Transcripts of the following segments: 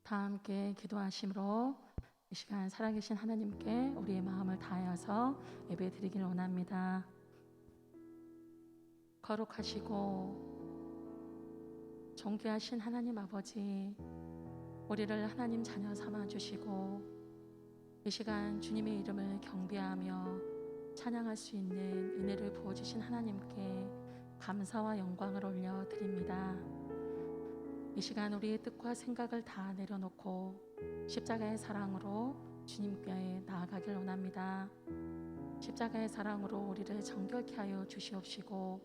다 함께 기도하심으로 이 시간 살아계신 하나님께 우리의 마음을 다하여서 예배 드리길 원합니다. 거룩하시고 존귀하신 하나님 아버지, 우리를 하나님 자녀 삼아 주시고 이 시간 주님의 이름을 경배하며 찬양할 수 있는 은혜를 부어주신 하나님께 감사와 영광을 올려드립니다. 이 시간 우리의 뜻과 생각을 다 내려놓고 십자가의 사랑으로 주님께 나아가길 원합니다. 십자가의 사랑으로 우리를 정결케 하여 주시옵시고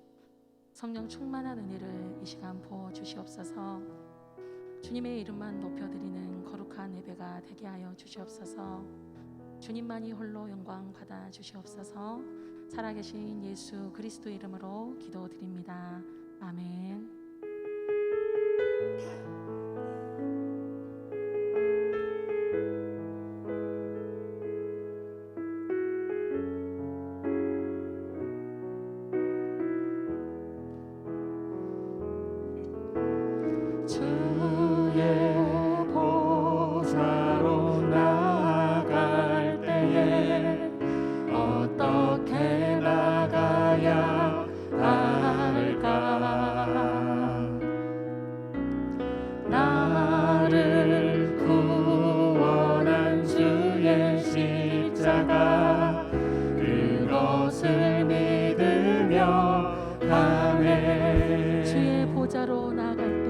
성령 충만한 은혜를 이 시간 부어 주시옵소서. 주님의 이름만 높여드리는 거룩한 예배가 되게 하여 주시옵소서. 주님만이 홀로 영광 받아 주시옵소서. 살아계신 예수 그리스도 이름으로 기도드립니다. 아멘. 나를 구원한 주의 십자가 그것을 믿으며 가네. 주의 보좌로 나아갈 때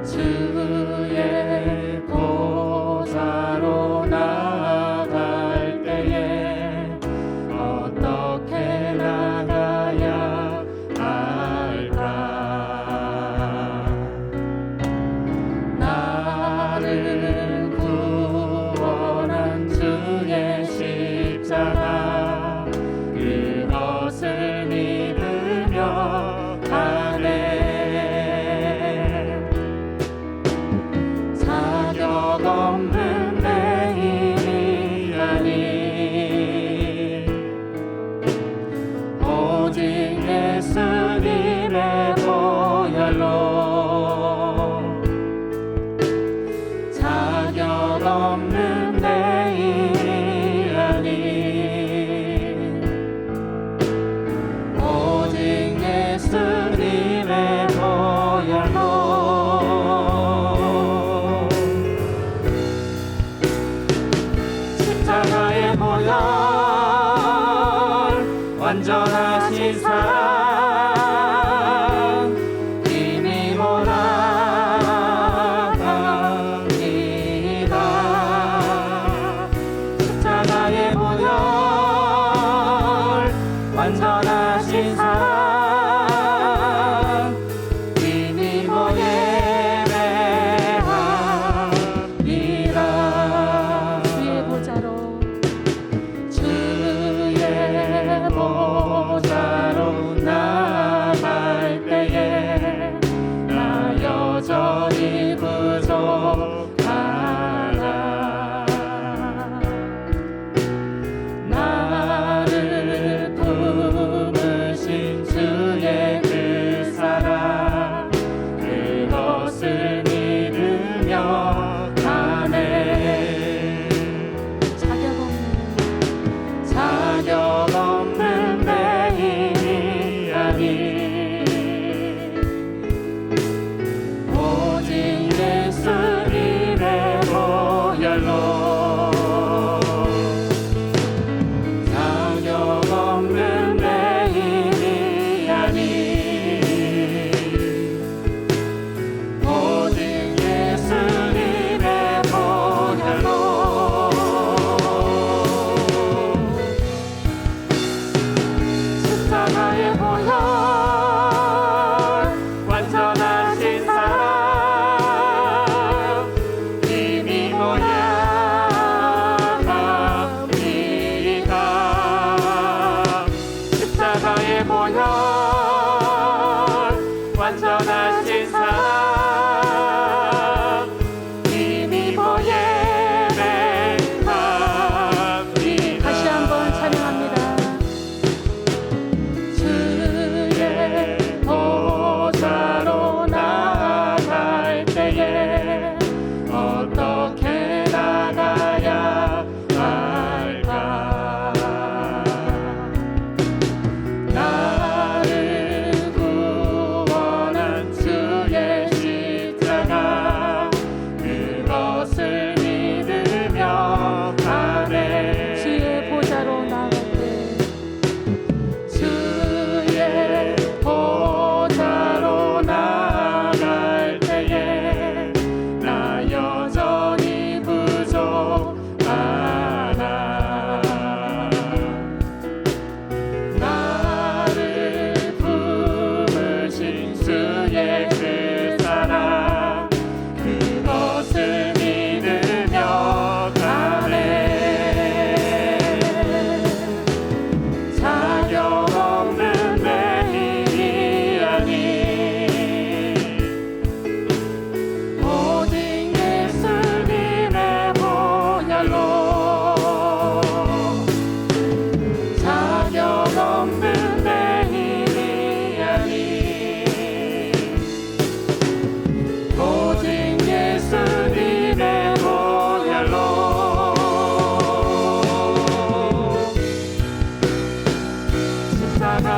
주의 보좌로 나아갈 때에 어떻게 나가야 할까? 나를 구원한 주의 십자가 그것을 믿으며 가네. 자격 없는 내 힘이 아닌 오직 예수님의 보혈로 자격 없는 내 힘이 아닌 오직 예수님의 보혈로 십자가의 보혈 완전하신 사랑 이미 몰아갑니다. 십자가의 보혈 완전하신 사랑 이미 예배합니다. 주의 보좌로 주의 보좌로 나아갈 때에 나 여전히 부족하다. 나를 품으신 주의 그 사랑 그것을 믿으며 가네. 자격 없는 내 힘이 아닌 오직 예수님의 보혈로 자격 없는 내 힘이 아닌 오직 예수님의 보혈로 십자가의 보혈 완전하신 사랑 이미 몰아갑니다. 십자가의 보혈 완전하신 사랑 이미 예배합니다. 다시 한번 찬양합니다. 주의 보좌로 나아갈 때에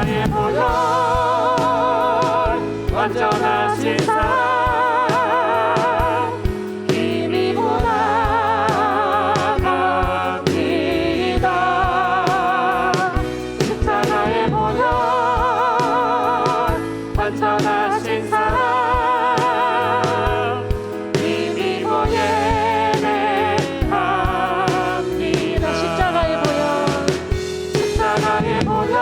십자가의 보혈 완전하신 사랑 힘이 보나갑니다. 십자가의 보혈 완전하신 사랑 힘이 보예매합니다. 십자가의 보혈 십자가의 보혈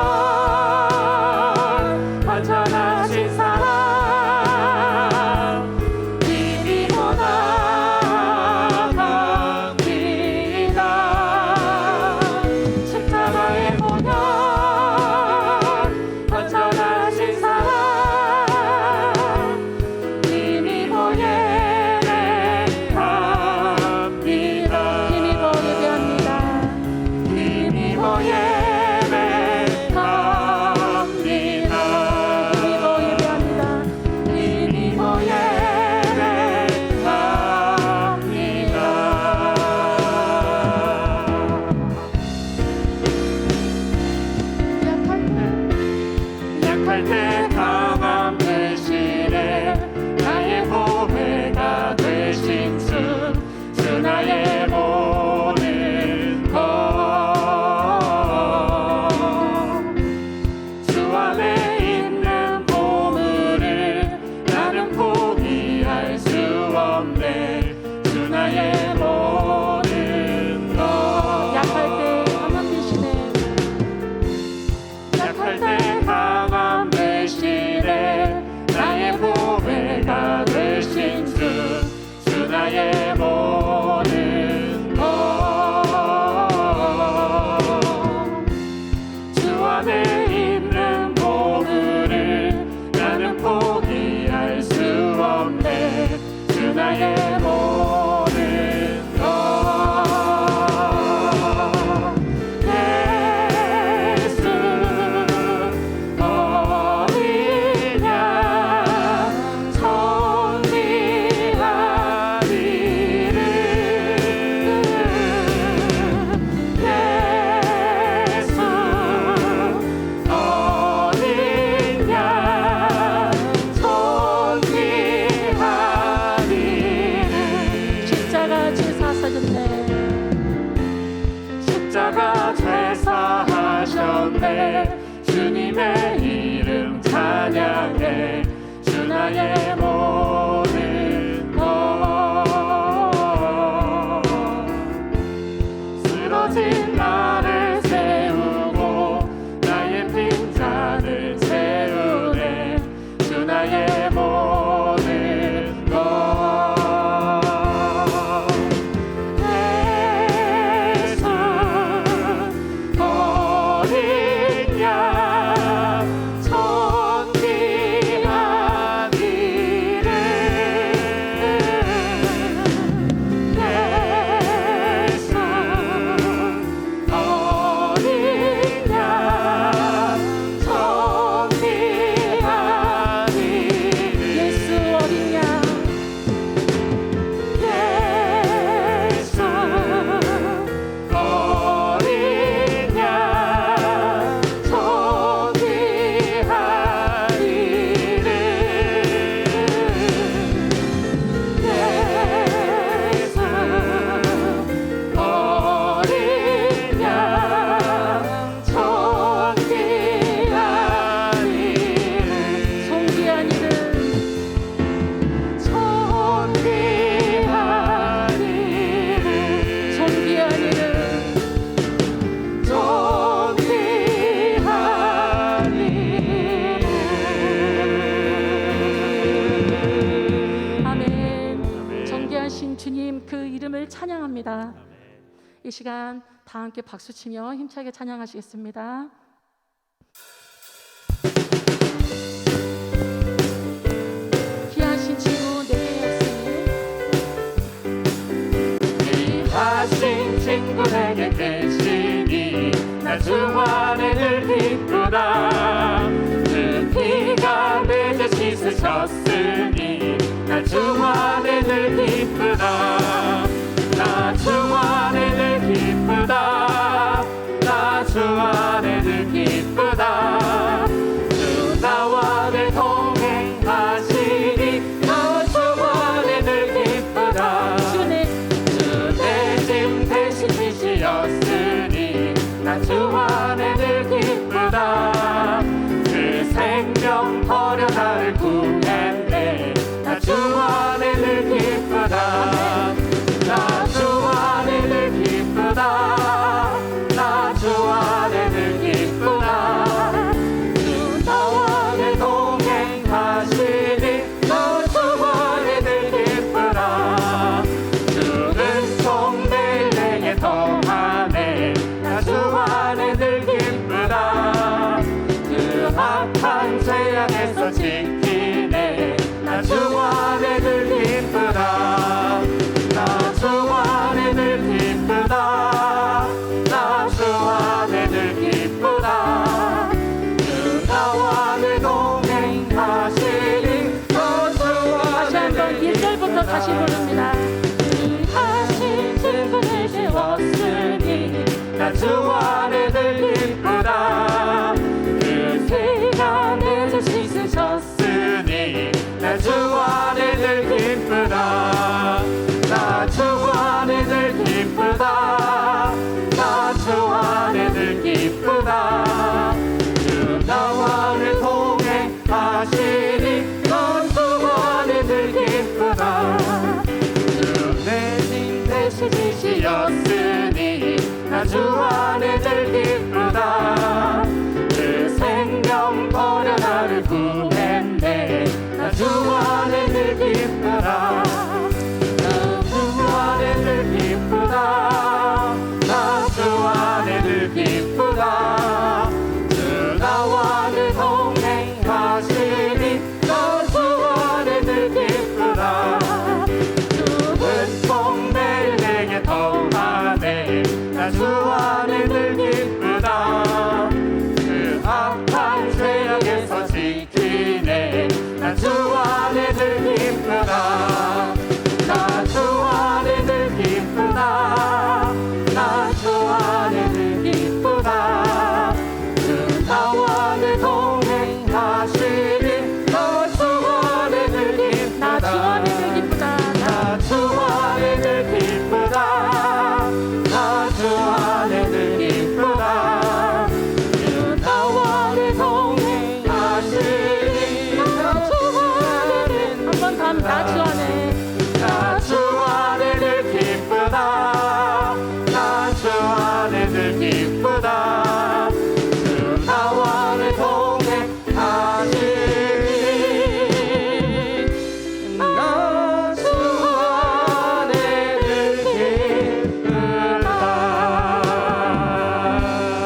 완전하신 사랑 힘이 보나갑니다. 십자가의 보혈 완전하신 사랑 힘이 보예매합니다. 힘이 보예배합니다. 힘이 보예매합니다. 힘이 약할 때 강함 대신에 나의 보배가 되신 주 나의 모든 것. 주 안에 있는 보물을 나는 포기할 수 없네. 주 나의 모든 것. 약할 때 강함 대신에 약할 때 강함 대신에 나의 보배가 되신 주 나의 모든 것. 주 안에 있는 보물을 나는 포기할 수 없네. 주 나의 모든 것. 예수 어디냐 천지하리를. 예수 어디냐 천지하리를. 십자가 죄사 사셨네. 십자가 죄사하셨네. 주님의 이름 찬양해. 주 나의 모든 것. 쓰러진 나를 세우고 나의 빈잔을 채우네. 주 나의 모든 것. 예수 어디냐 천지하기를. 예수 어디냐 천지하기를. 예수 어디냐 예수 어디냐 천지하리를. 예수 어디냐 천지하리를. 성귀한 이름 천지하리를. 성귀한 이름 천지하리를. 아멘. 정귀하신 주님 그 이름을 찬양합니다. 이 시간 다 함께 박수치며 힘차게 찬양하시겠습니다. 귀하신 친구 내게 있으니 귀하신 친구 내게 계시니 나 주 안에 늘 기쁘다. 그 피가 내 죄 씻으셨으니 나 주 안에 늘 기쁘다. 나 주 안에 늘 기쁘다. 나 주 안에 늘 기쁘다. 안에 늘 기쁘다. 그 생명 버려 나를 구했네. 나 주 안에 늘 기쁘다. 나 주 안에 늘 기쁘다. 나 주 안에 늘 기쁘다. 주 나와 늘 동행하시니 나 주 안에 늘 기쁘다. 주는 송 매일 내게 더하네. 나 주 안에 늘 기쁘다. 그 악한 죄악에서 지키네. 나 주 안에 늘 기쁘다. 나 주 안에 늘 기쁘다. 나 주 안에 늘 기쁘다. 주 나와 늘 동행하시니 나 주 다시 안에 한번 늘 1절부터 다시 기쁘다. 부릅니다. 하신 증거를 세웠으니 나 주 안에 늘 기쁘다. 그 세간에서 씻으셨으니 나 주 안에 늘 기쁘다. 나 주 안에 늘 기쁘다. 나 주 안에 늘 기쁘다. 주 나와 늘 동행하시니 나 주 안에 늘 기쁘다. 주 내 짐 대신 지시었으니 나 주 안에 늘 기쁘다. 그 생명 버려 나를 구했네. 나 주 안에 늘 기쁘다. 나 주 안에 늘 기쁘다. 나 주 안에 늘 기쁘다. 주 나와 늘 동행하시니 나 주 안에 늘 기쁘다. 주는 송 매일 내게 더하네. 나 주 안에 늘 기쁘다. 그 악한 죄악에서 지키네. 나 주 안에 늘 기쁘다. 나 주 안에 늘 기쁘다. 나 주 안에 늘 기쁘다. 주 나와 늘 동행하시니 나 주 안에 늘 나 주 기쁘다. 안에 늘 기쁘다. 나 주 안에 늘 기쁘다. 나 주 안에 늘 기쁘다. 주 나와 늘 동행하시니 나 주 안에 늘 한 번 더 하면 나 주 안에 나 주 안에 늘 기쁘다. 나 주 안에 늘 기쁘다. 주 나와 늘 동행하시니 나 주 안에 늘 기쁘다.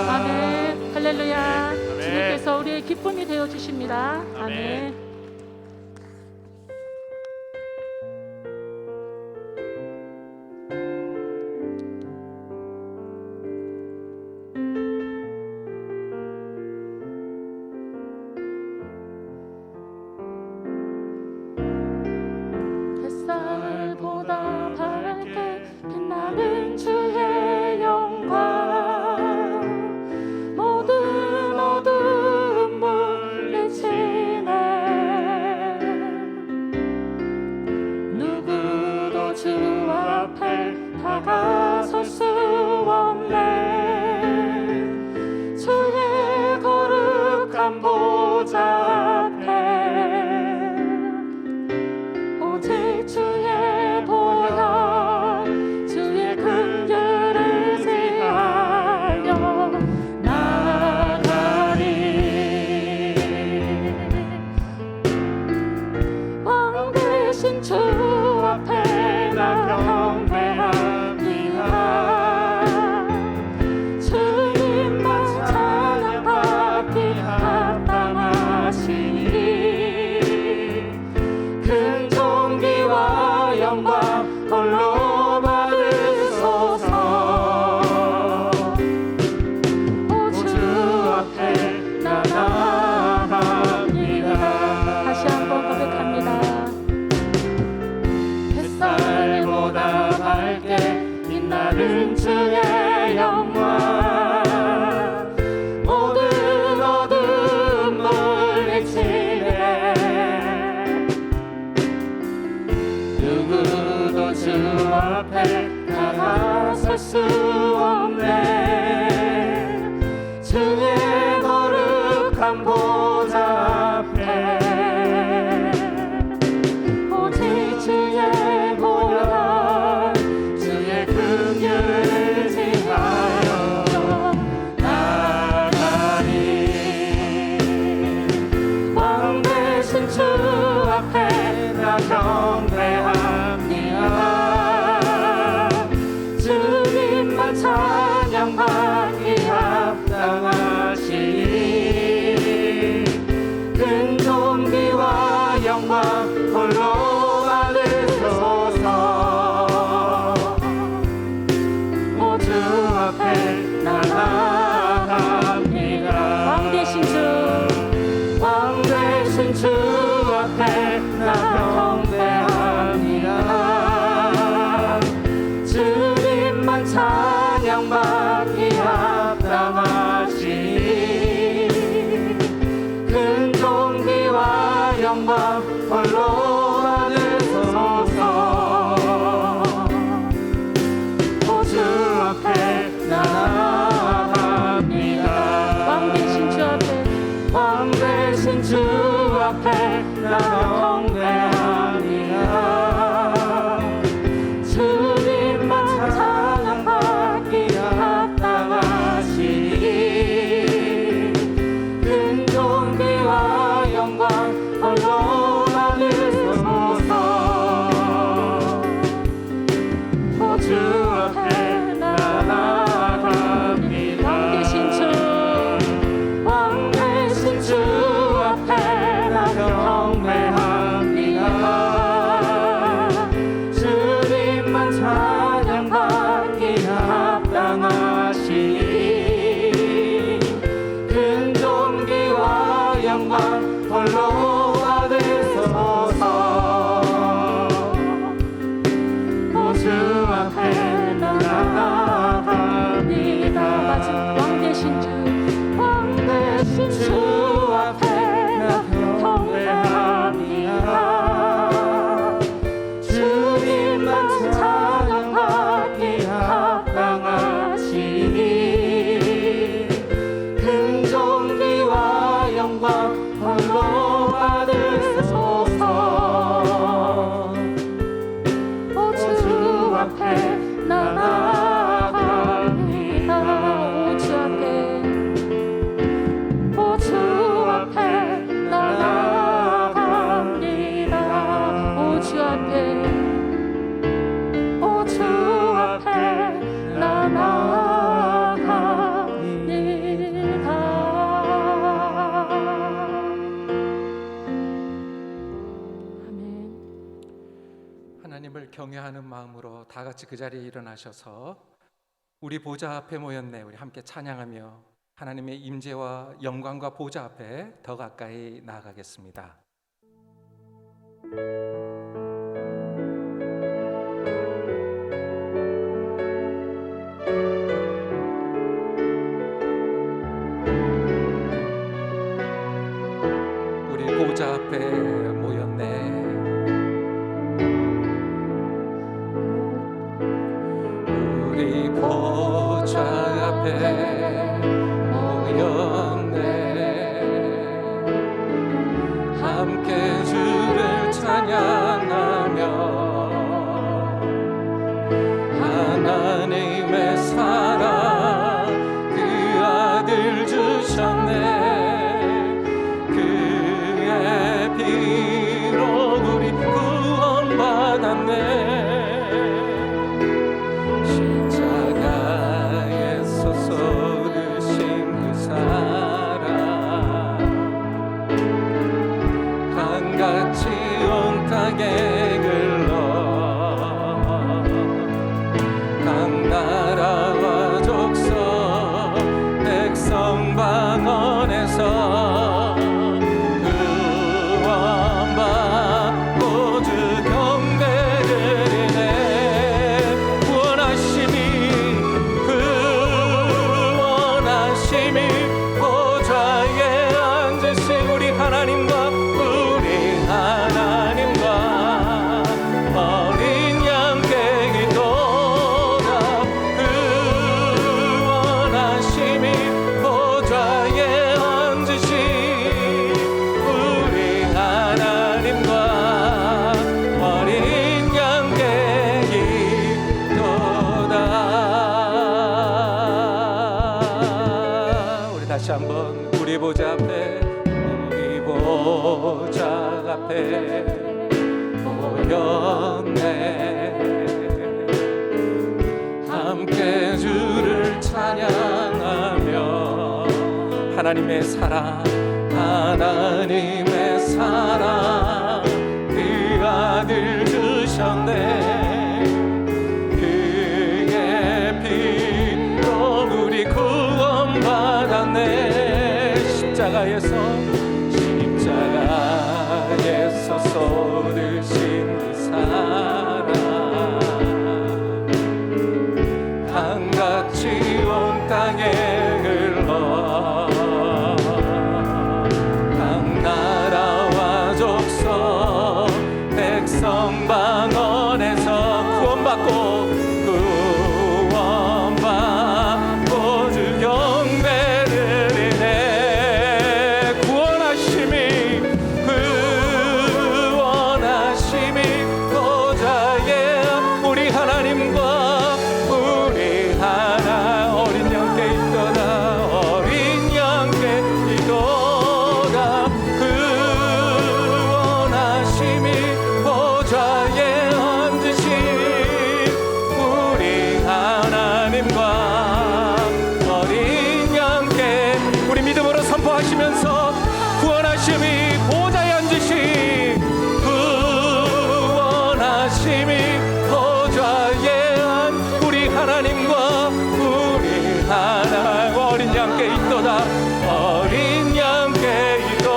아멘. 할렐루야. 주님께서 우리의 기쁨이 되어 주십니다. 아멘. 아멘. 햇살보다 밝게 빛나는 주의 영광 모든 어두운 물리치네. 누구도 주 앞에 다가설 수 없네. 주의 거룩한 보좌 앞에 오직 주의 보혈 주의 긍휼을 지하여 나가리. 왕 대신 주 앞에 나 경배합니다. 주님만 찬양받기 합당하네. 주의 거룩한 보좌 앞에 오직 주의 보혈 주의 긍휼을 지하여 나가리. 왕 되신 주 앞에 나 경배합니다. 주님만 찬양받기 합당하시니 큰 존귀와 영광 홀로 받으소서. 오 주 앞에 나아갑니다. 왕 되신 주 왕 되신 주 앞에 나 경배합니다. 주님만 찬양받기 합당하시니 큰 존귀와 영광 홀로 받으소서. 오 주 앞에 나아갑니다. 왕 되신 주 앞에 왕 되신 주 앞에 나 경배합니다. 주님만 찬양받기 합당하시니 큰 존귀와 영광 홀로 받으소서. 오 주 앞에 나아갑니다. 왕 되신 주 왕 되신 주 앞에 나 경배합니다. 주님만 찬양받기 합당하시니 큰 존귀와 영광 홀로 받으소서. 오 주 앞에 나아갑니다. 왕 되신 주 왕 되신 주 앞에 나 경배합니다. 주님만 찬양받기 합당하시니 큰 존귀와 영광 홀로 받으소서. 오 주 앞에 나아갑니다. 오 주 앞에 오 주 앞에 나아갑니다. 오 주 앞에 오 주 앞에 아멘. 하나님을 경외하는 마음으로 다 같이 그 자리에 일어나셔서 우리 보좌 앞에 모였네. 우리 함께 찬양하며 하나님의 임재와 영광과 보좌 앞에 더 가까이 나아가겠습니다. 우리 보좌 앞에 모였네. 우리 보좌 앞에 모였네. 함께 주를 찬양하며 하나님의 사랑 그 아들 주셨네. 그의 피 다시 한번 우리 보좌 앞에, 우리 보좌 앞에 모였네. 함께 주를 찬양하며 하나님의 사랑, 하나님의 사랑, 그 아들 주셨네. 그의 피로 우리 구원받았네. 십자가에서 쏟으신 그 사랑, 강같이 온 땅에 흘러 각 나라와 족속 백성 방언에서 구원받고 주 경배를 드리네. 구원하심이 보좌에 우리 하나님과 우리 하나 어린 양께 있도다. 어린 양께 있도다. 구원하심이 보좌에 앉으신 우리 하나님과 어린 양께, 우리 믿음으로 선포하시면서 구원하심이 보좌에 앉으신, 구원하심이 보좌에 앉 우리 하나님과 우리 하나 어린 양께 있도다. 어린 양께 있도.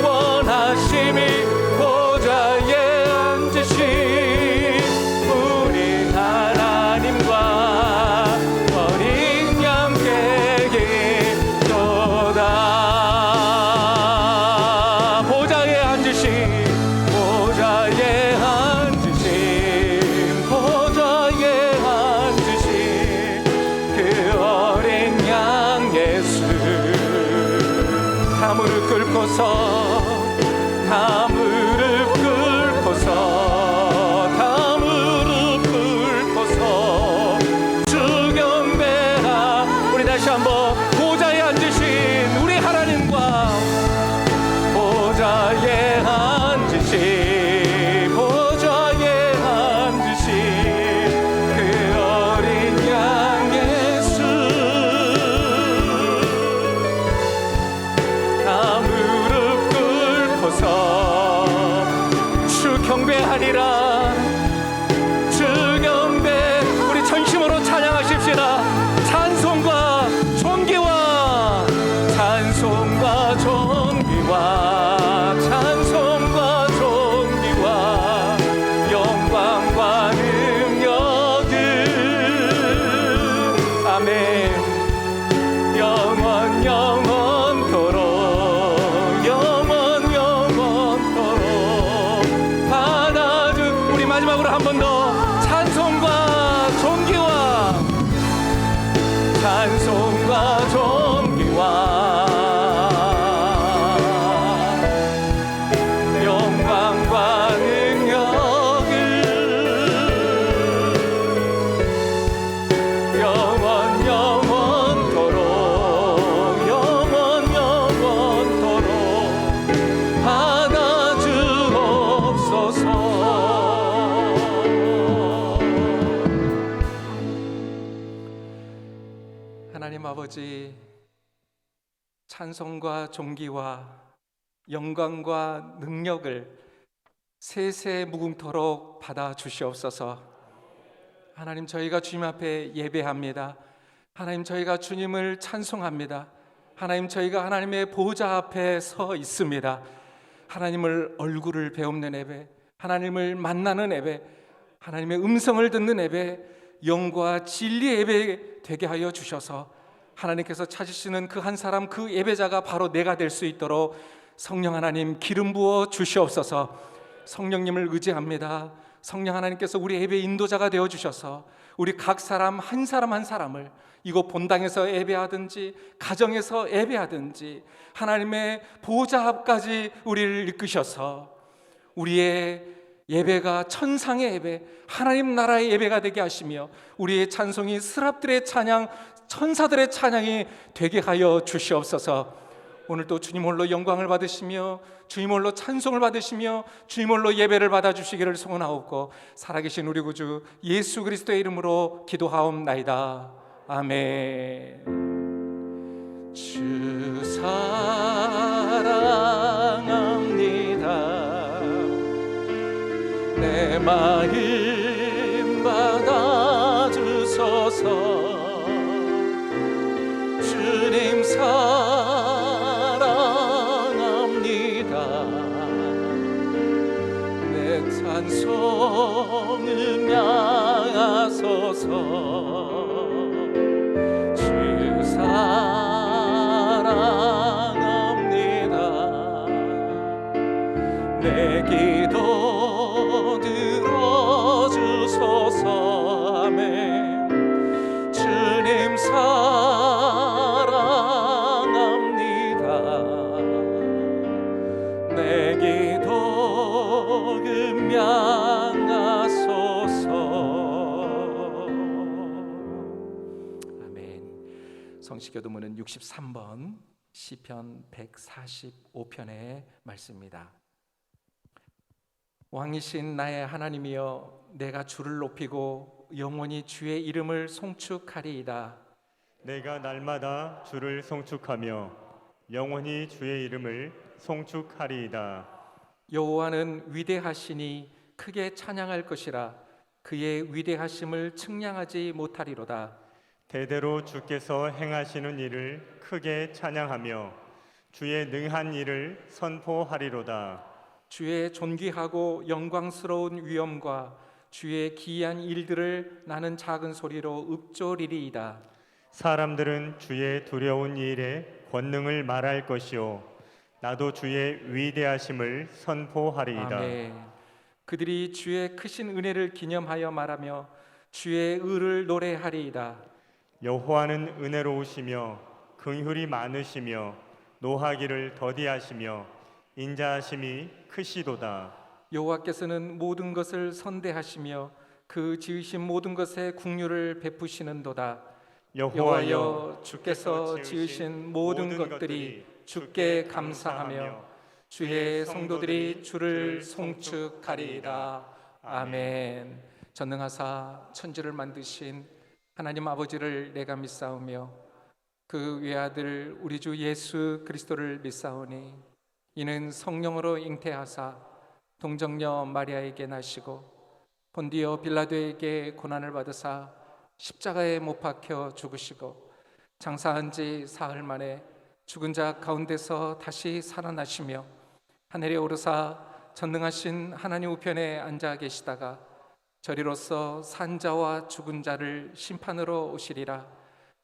구원하심이 보좌에 앉으신 우리 하나님과 어린 양께 있도다. 보좌에 앉으신, 보좌에 앉으신, 보좌에 앉으신 그 어린 양 예수. 다 무릎 꿇고서, 다 무릎 꿇고서, 다 무릎 꿇고서 주 경배하. 우리 다시 한번 보좌에 앉으신 우리 하나님과 보좌에 앉으신, 보좌에 앉으신 그 어린 양 예수. 다 무릎 꿇고서 주 경배하리라. 주 경배. 우리 전심으로 찬양하십시다. 찬송과 존귀와, 찬송과 존귀와, 찬송과 존귀와 영광과 능력을, 아멘. 영원 영원토록, 영원 영원토록 받아주. 우리 마지막으로 한 번 더 찬송과 존귀와, 찬송과 존귀와 영광과 능력을 영원 영원토록, 영원 영원토록 받아주옵소서. 하나님 아버지, 찬송과 존귀와 영광과 능력을 세세 무궁토록 받아 주시옵소서. 하나님, 저희가 주님 앞에 예배합니다. 하나님, 저희가 주님을 찬송합니다. 하나님, 저희가 하나님의 보좌 앞에 서 있습니다. 하나님을 얼굴을 배우는 예배, 하나님을 만나는 예배, 하나님의 음성을 듣는 예배, 영과 진리의 예배 되게 하여 주셔서 하나님께서 찾으시는 그 한 사람, 그 예배자가 바로 내가 될 수 있도록 성령 하나님 기름 부어 주시옵소서. 성령님을 의지합니다. 성령 하나님께서 우리 예배 인도자가 되어 주셔서 우리 각 사람 한 사람 한 사람을 이곳 본당에서 예배하든지 가정에서 예배하든지 하나님의 보좌 앞까지 우리를 이끄셔서 우리의 예배가 천상의 예배, 하나님 나라의 예배가 되게 하시며 우리의 찬송이 스랍들의 찬양, 천사들의 찬양이 되게 하여 주시옵소서. 오늘도 주님 홀로 영광을 받으시며 주님 홀로 찬송을 받으시며 주님 홀로 예배를 받아주시기를 소원하옵고 살아계신 우리 구주 예수 그리스도의 이름으로 기도하옵나이다. 아멘. 주 사랑합니다. 내 마음 받아주소서. 주님 사랑합니다. 내 찬송 음양하소서. 주 사랑합니다. 내 기도 들어주소서. 아멘. 주님 사랑합니다. 내 기도 음양하소서. 아멘. 성시교도문은 63번 시편 145편의 말씀입니다. 왕이신 나의 하나님이여, 내가 주를 높이고 영원히 주의 이름을 송축하리이다. 내가 날마다 주를 송축하며 영원히 주의 이름을 송축하리이다. 여호와는 위대하시니 크게 찬양할 것이라. 그의 위대하심을 측량하지 못하리로다. 대대로 주께서 행하시는 일을 크게 찬양하며 주의 능한 일을 선포하리로다. 주의 존귀하고 영광스러운 위엄과 주의 기이한 일들을 나는 작은 소리로 읊조리리이다. 사람들은 주의 두려운 일에 권능을 말할 것이요 나도 주의 위대하심을 선포하리이다. 아멘. 그들이 주의 크신 은혜를 기념하여 말하며 주의 의를 노래하리이다. 여호와는 은혜로우시며 긍휼이 많으시며 노하기를 더디하시며 인자하심이 크시도다. 여호와께서는 모든 것을 선대하시며 그 지으신 모든 것에 국류를 베푸시는도다. 여호와여, 주께서 지으신 모든 것들이 주께 감사하며 주의 성도들이 주를 송축하리이다. 아멘. 전능하사 천지를 만드신 하나님 아버지를 내가 믿사오며 그 외아들 우리 주 예수 그리스도를 믿사오니 이는 성령으로 잉태하사 동정녀 마리아에게 나시고 본디오 빌라도에게 고난을 받으사 십자가에 못 박혀 죽으시고 장사한 지 사흘 만에 죽은 자 가운데서 다시 살아나시며 하늘에 오르사 전능하신 하나님 우편에 앉아 계시다가 저리로서 산 자와 죽은 자를 심판으로 오시리라.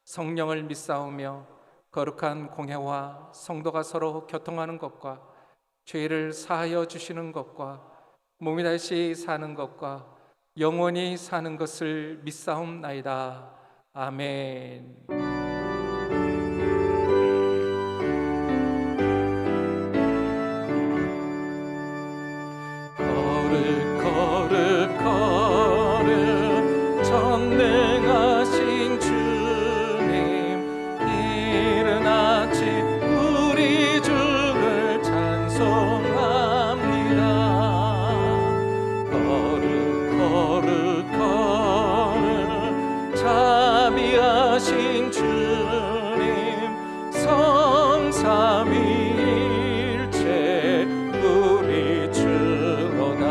성령을 믿사오며 거룩한 공회와 성도가 서로 교통하는 것과 죄를 사하여 주시는 것과 몸이 다시 사는 것과 영원히 사는 것을 믿사옵나이다. 아멘. 거룩 거룩 거룩 전능하신 주님, 이른 아침 우리 주를 찬송합니다. 거룩 거룩 거룩 자비하신 주님, 성삼위일체 우리 주로다.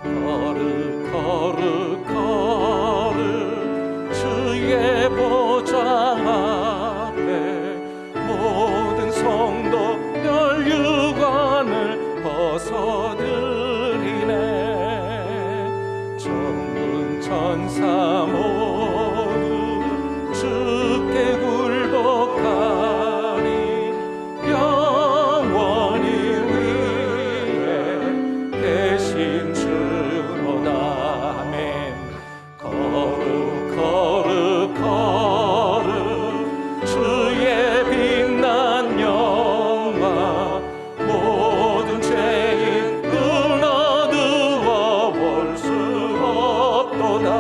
거룩 거룩 거룩 주의 보좌 앞에 모든 성도 멸류관을 벗어드리네. 천군 천사 모두 주께 굴복하니 영원히 위에 계신 주로다. 아멘. 거룩 거룩 거룩 주의 빛난 영광, 모든 죄인 눈 어두워 볼 수 없도다.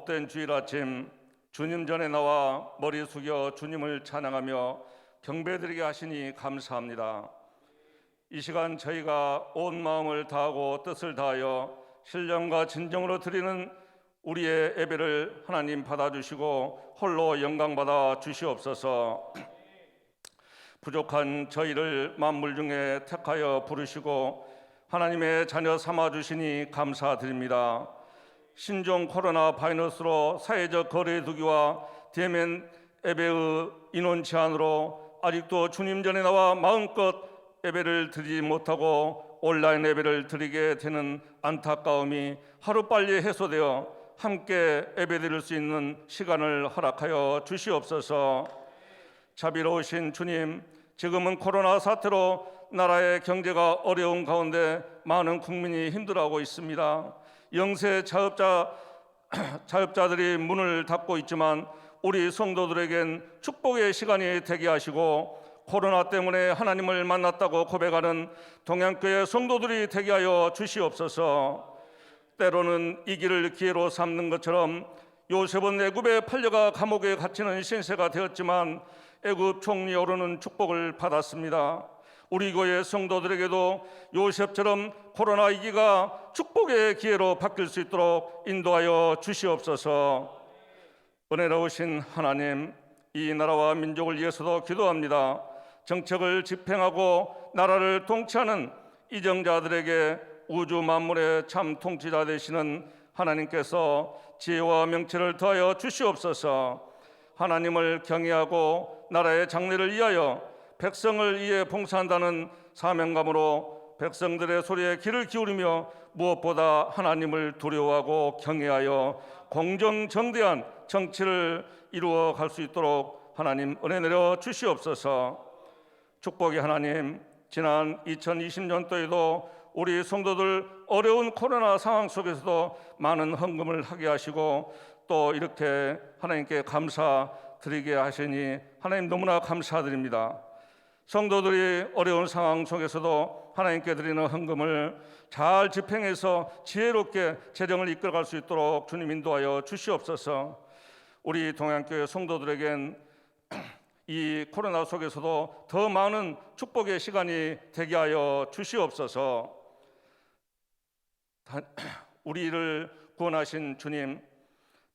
복된 주일 아침 주님 전에 나와 머리 숙여 주님을 찬양하며 경배드리게 하시니 감사합니다. 이 시간 저희가 온 마음을 다하고 뜻을 다하여 신령과 진정으로 드리는 우리의 예배를 하나님 받아주시고 홀로 영광받아 주시옵소서. 부족한 저희를 만물 중에 택하여 부르시고 하나님의 자녀 삼아 주시니 감사드립니다. 신종 코로나 바이러스로 사회적 거리 두기와 대면 예배의 인원 제한으로 아직도 주님 전에 나와 마음껏 예배를 드리지 못하고 온라인 예배를 드리게 되는 안타까움이 하루빨리 해소되어 함께 예배드릴 수 있는 시간을 허락하여 주시옵소서. 자비로우신 주님, 지금은 코로나 사태로 나라의 경제가 어려운 가운데 많은 국민이 힘들어하고 있습니다. 영세 자업자들이 문을 닫고 있지만 우리 성도들에겐 축복의 시간이 되게 하시고 코로나 때문에 하나님을 만났다고 고백하는 동양교회 성도들이 되게 하여 주시옵소서. 때로는 이 길을 기회로 삼는 것처럼 요셉은 애굽에 팔려가 감옥에 갇히는 신세가 되었지만 애굽 총리 오르는 축복을 받았습니다. 우리 교회 성도들에게도 요셉처럼 코로나 위기가 축복의 기회로 바뀔 수 있도록 인도하여 주시옵소서. 은혜로우신 하나님, 이 나라와 민족을 위해서도 기도합니다. 정책을 집행하고 나라를 통치하는 이정자들에게 우주 만물의 참 통치자 되시는 하나님께서 지혜와 명철을 더하여 주시옵소서. 하나님을 경외하고 나라의 장래를 위하여 백성을 위해 봉사한다는 사명감으로 백성들의 소리에 귀를 기울이며 무엇보다 하나님을 두려워하고 경외하여 공정정대한 정치를 이루어 갈 수 있도록 하나님 은혜 내려 주시옵소서. 축복의 하나님, 지난 2020년도에도 우리 성도들 어려운 코로나 상황 속에서도 많은 헌금을 하게 하시고 또 이렇게 하나님께 감사드리게 하시니 하나님 너무나 감사드립니다. 성도들이 어려운 상황 속에서도 하나님께 드리는 헌금을 잘 집행해서 지혜롭게 재정을 이끌어갈 수 있도록 주님 인도하여 주시옵소서. 우리 동양교회 성도들에겐 이 코로나 속에서도 더 많은 축복의 시간이 되게 하여 주시옵소서. 우리를 구원하신 주님,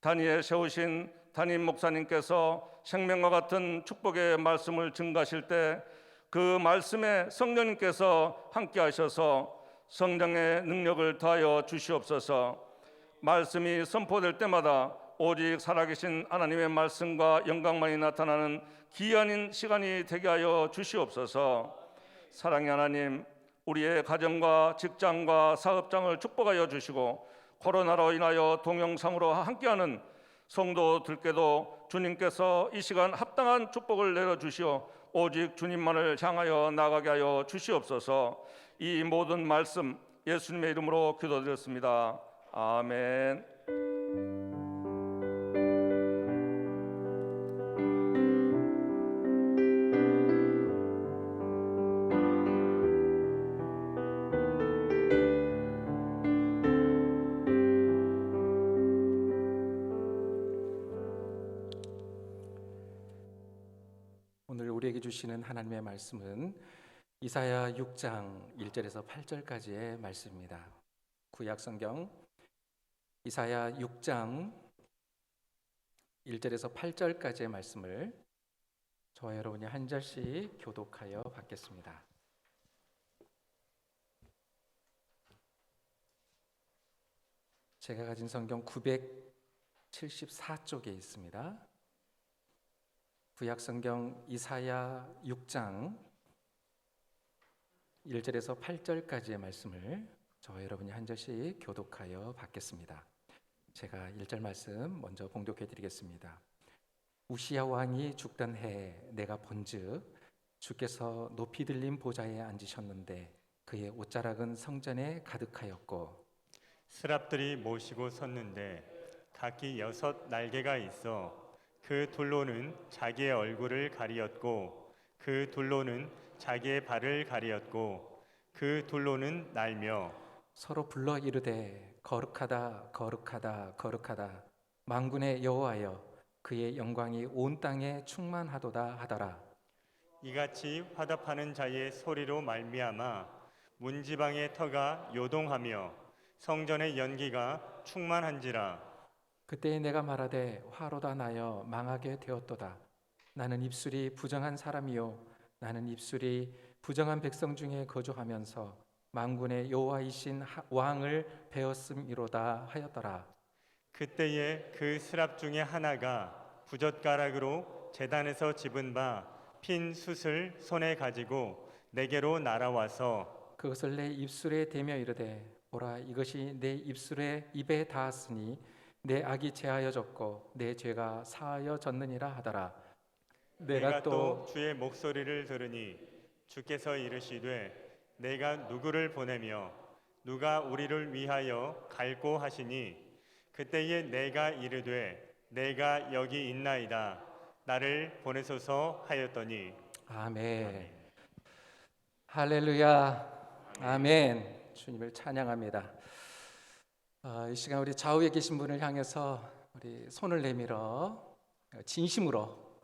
단위에 세우신 담임 목사님께서 생명과 같은 축복의 말씀을 증가하실 때 그 말씀에 성령님께서 함께 하셔서 성령의 능력을 더하여 주시옵소서. 말씀이 선포될 때마다 오직 살아계신 하나님의 말씀과 영광만이 나타나는 귀한 시간이 되게 하여 주시옵소서. 사랑의 하나님, 우리의 가정과 직장과 사업장을 축복하여 주시고 코로나로 인하여 동영상으로 함께하는 성도들께도 주님께서 이 시간 합당한 축복을 내려주시어 오직 주님만을 향하여 나가게 하여 주시옵소서. 이 모든 말씀 예수님의 이름으로 기도드렸습니다. 아멘. 오늘 우리에게 주시는 하나님의 말씀은 이사야 6장 1절에서 8절까지의 말씀입니다. 구약 성경 이사야 6장 1절에서 8절까지의 말씀을 저와 여러분이 한 절씩 교독하여 받겠습니다. 제가 가진 성경 974쪽에 있습니다. 구약 성경 이사야 6장 1절에서 8절까지의 말씀을 저와 여러분이 한 절씩 교독하여 받겠습니다. 제가 1절 말씀 먼저 봉독해 드리겠습니다. 우시야 왕이 죽던 해 내가 본즉 주께서 높이 들린 보좌에 앉으셨는데 그의 옷자락은 성전에 가득하였고 스랍들이 모시고 섰는데 각기 6 날개가 있어 그 둘로는 자기의 얼굴을 가리었고 그 둘로는 자기의 발을 가리었고 그 둘로는 날며 서로 불러 이르되 거룩하다 거룩하다 거룩하다 만군의 여호와여 그의 영광이 온 땅에 충만하도다 하더라. 이같이 화답하는 자의 소리로 말미암아 문지방의 터가 요동하며 성전의 연기가 충만한지라. 그때 내가 말하되 화로다 나여 망하게 되었도다. 나는 입술이 부정한 사람이요 나는 입술이 부정한 백성 중에 거주하면서 만군의 여호와이신 왕을 배웠음이로다 하였더라. 그때에 그 스랍 중에 하나가 부젓가락으로 제단에서 집은 바 핀 숯을 손에 가지고 내게로 날아와서 그것을 내 입술에 대며 이르되 보라 이것이 내 입에 닿았으니 내 악이 제하여졌고 내 죄가 사하여졌느니라 하더라. 내가 또 주의 목소리를 들으니 주께서 이르시되 내가 누구를 보내며 누가 우리를 위하여 갈고 하시니 그때에 내가 이르되 내가 여기 있나이다 나를 보내소서 하였더니. 아멘. 할렐루야. 아멘. 주님을 찬양합니다. 이 시간 우리 좌우에 계신 분을 향해서 우리 손을 내밀어 진심으로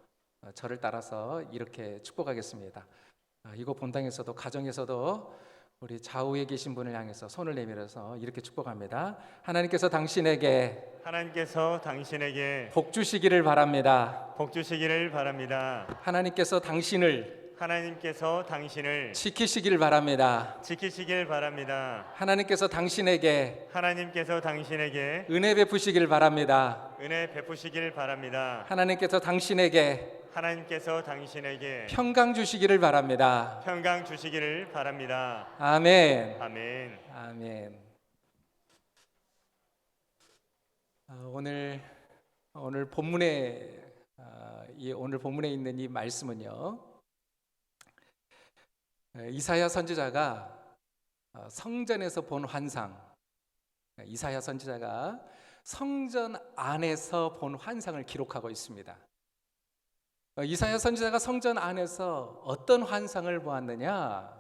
저를 따라서 이렇게 축복하겠습니다. 이곳 본당에서도 가정에서도 우리 좌우에 계신 분을 향해서 손을 내밀어서 이렇게 축복합니다. 하나님께서 당신에게 복 주시기를 바랍니다. 복 주시기를 바랍니다. 하나님께서 당신을 지키시기를 바랍니다. 지키시길 바랍니다. 하나님께서 당신에게 은혜 베푸시기를 바랍니다. 은혜 베푸시길 바랍니다. 하나님께서 당신에게 평강 주시기를 바랍니다. 평강 주시기를 바랍니다. 아멘. 아멘. 아멘. 오늘 본문에 있는 이 말씀은요. 이사야 선지자가 성전에서 본 환상, 이사야 선지자가 성전 안에서 본 환상을 기록하고 있습니다. 이사야 선지자가 성전 안에서 어떤 환상을 보았느냐?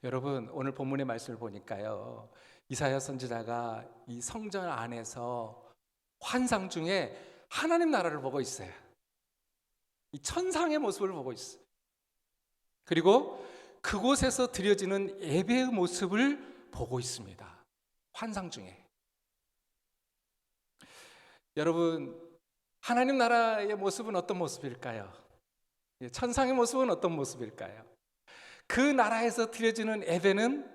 여러분 오늘 본문의 말씀을 보니까요, 이사야 선지자가 이 성전 안에서 환상 중에 하나님 나라를 보고 있어요. 이 천상의 모습을 보고 있어요. 그리고 그곳에서 드려지는 예배의 모습을 보고 있습니다. 환상 중에. 여러분, 하나님 나라의 모습은 어떤 모습일까요? 천상의 모습은 어떤 모습일까요? 그 나라에서 드려지는 예배는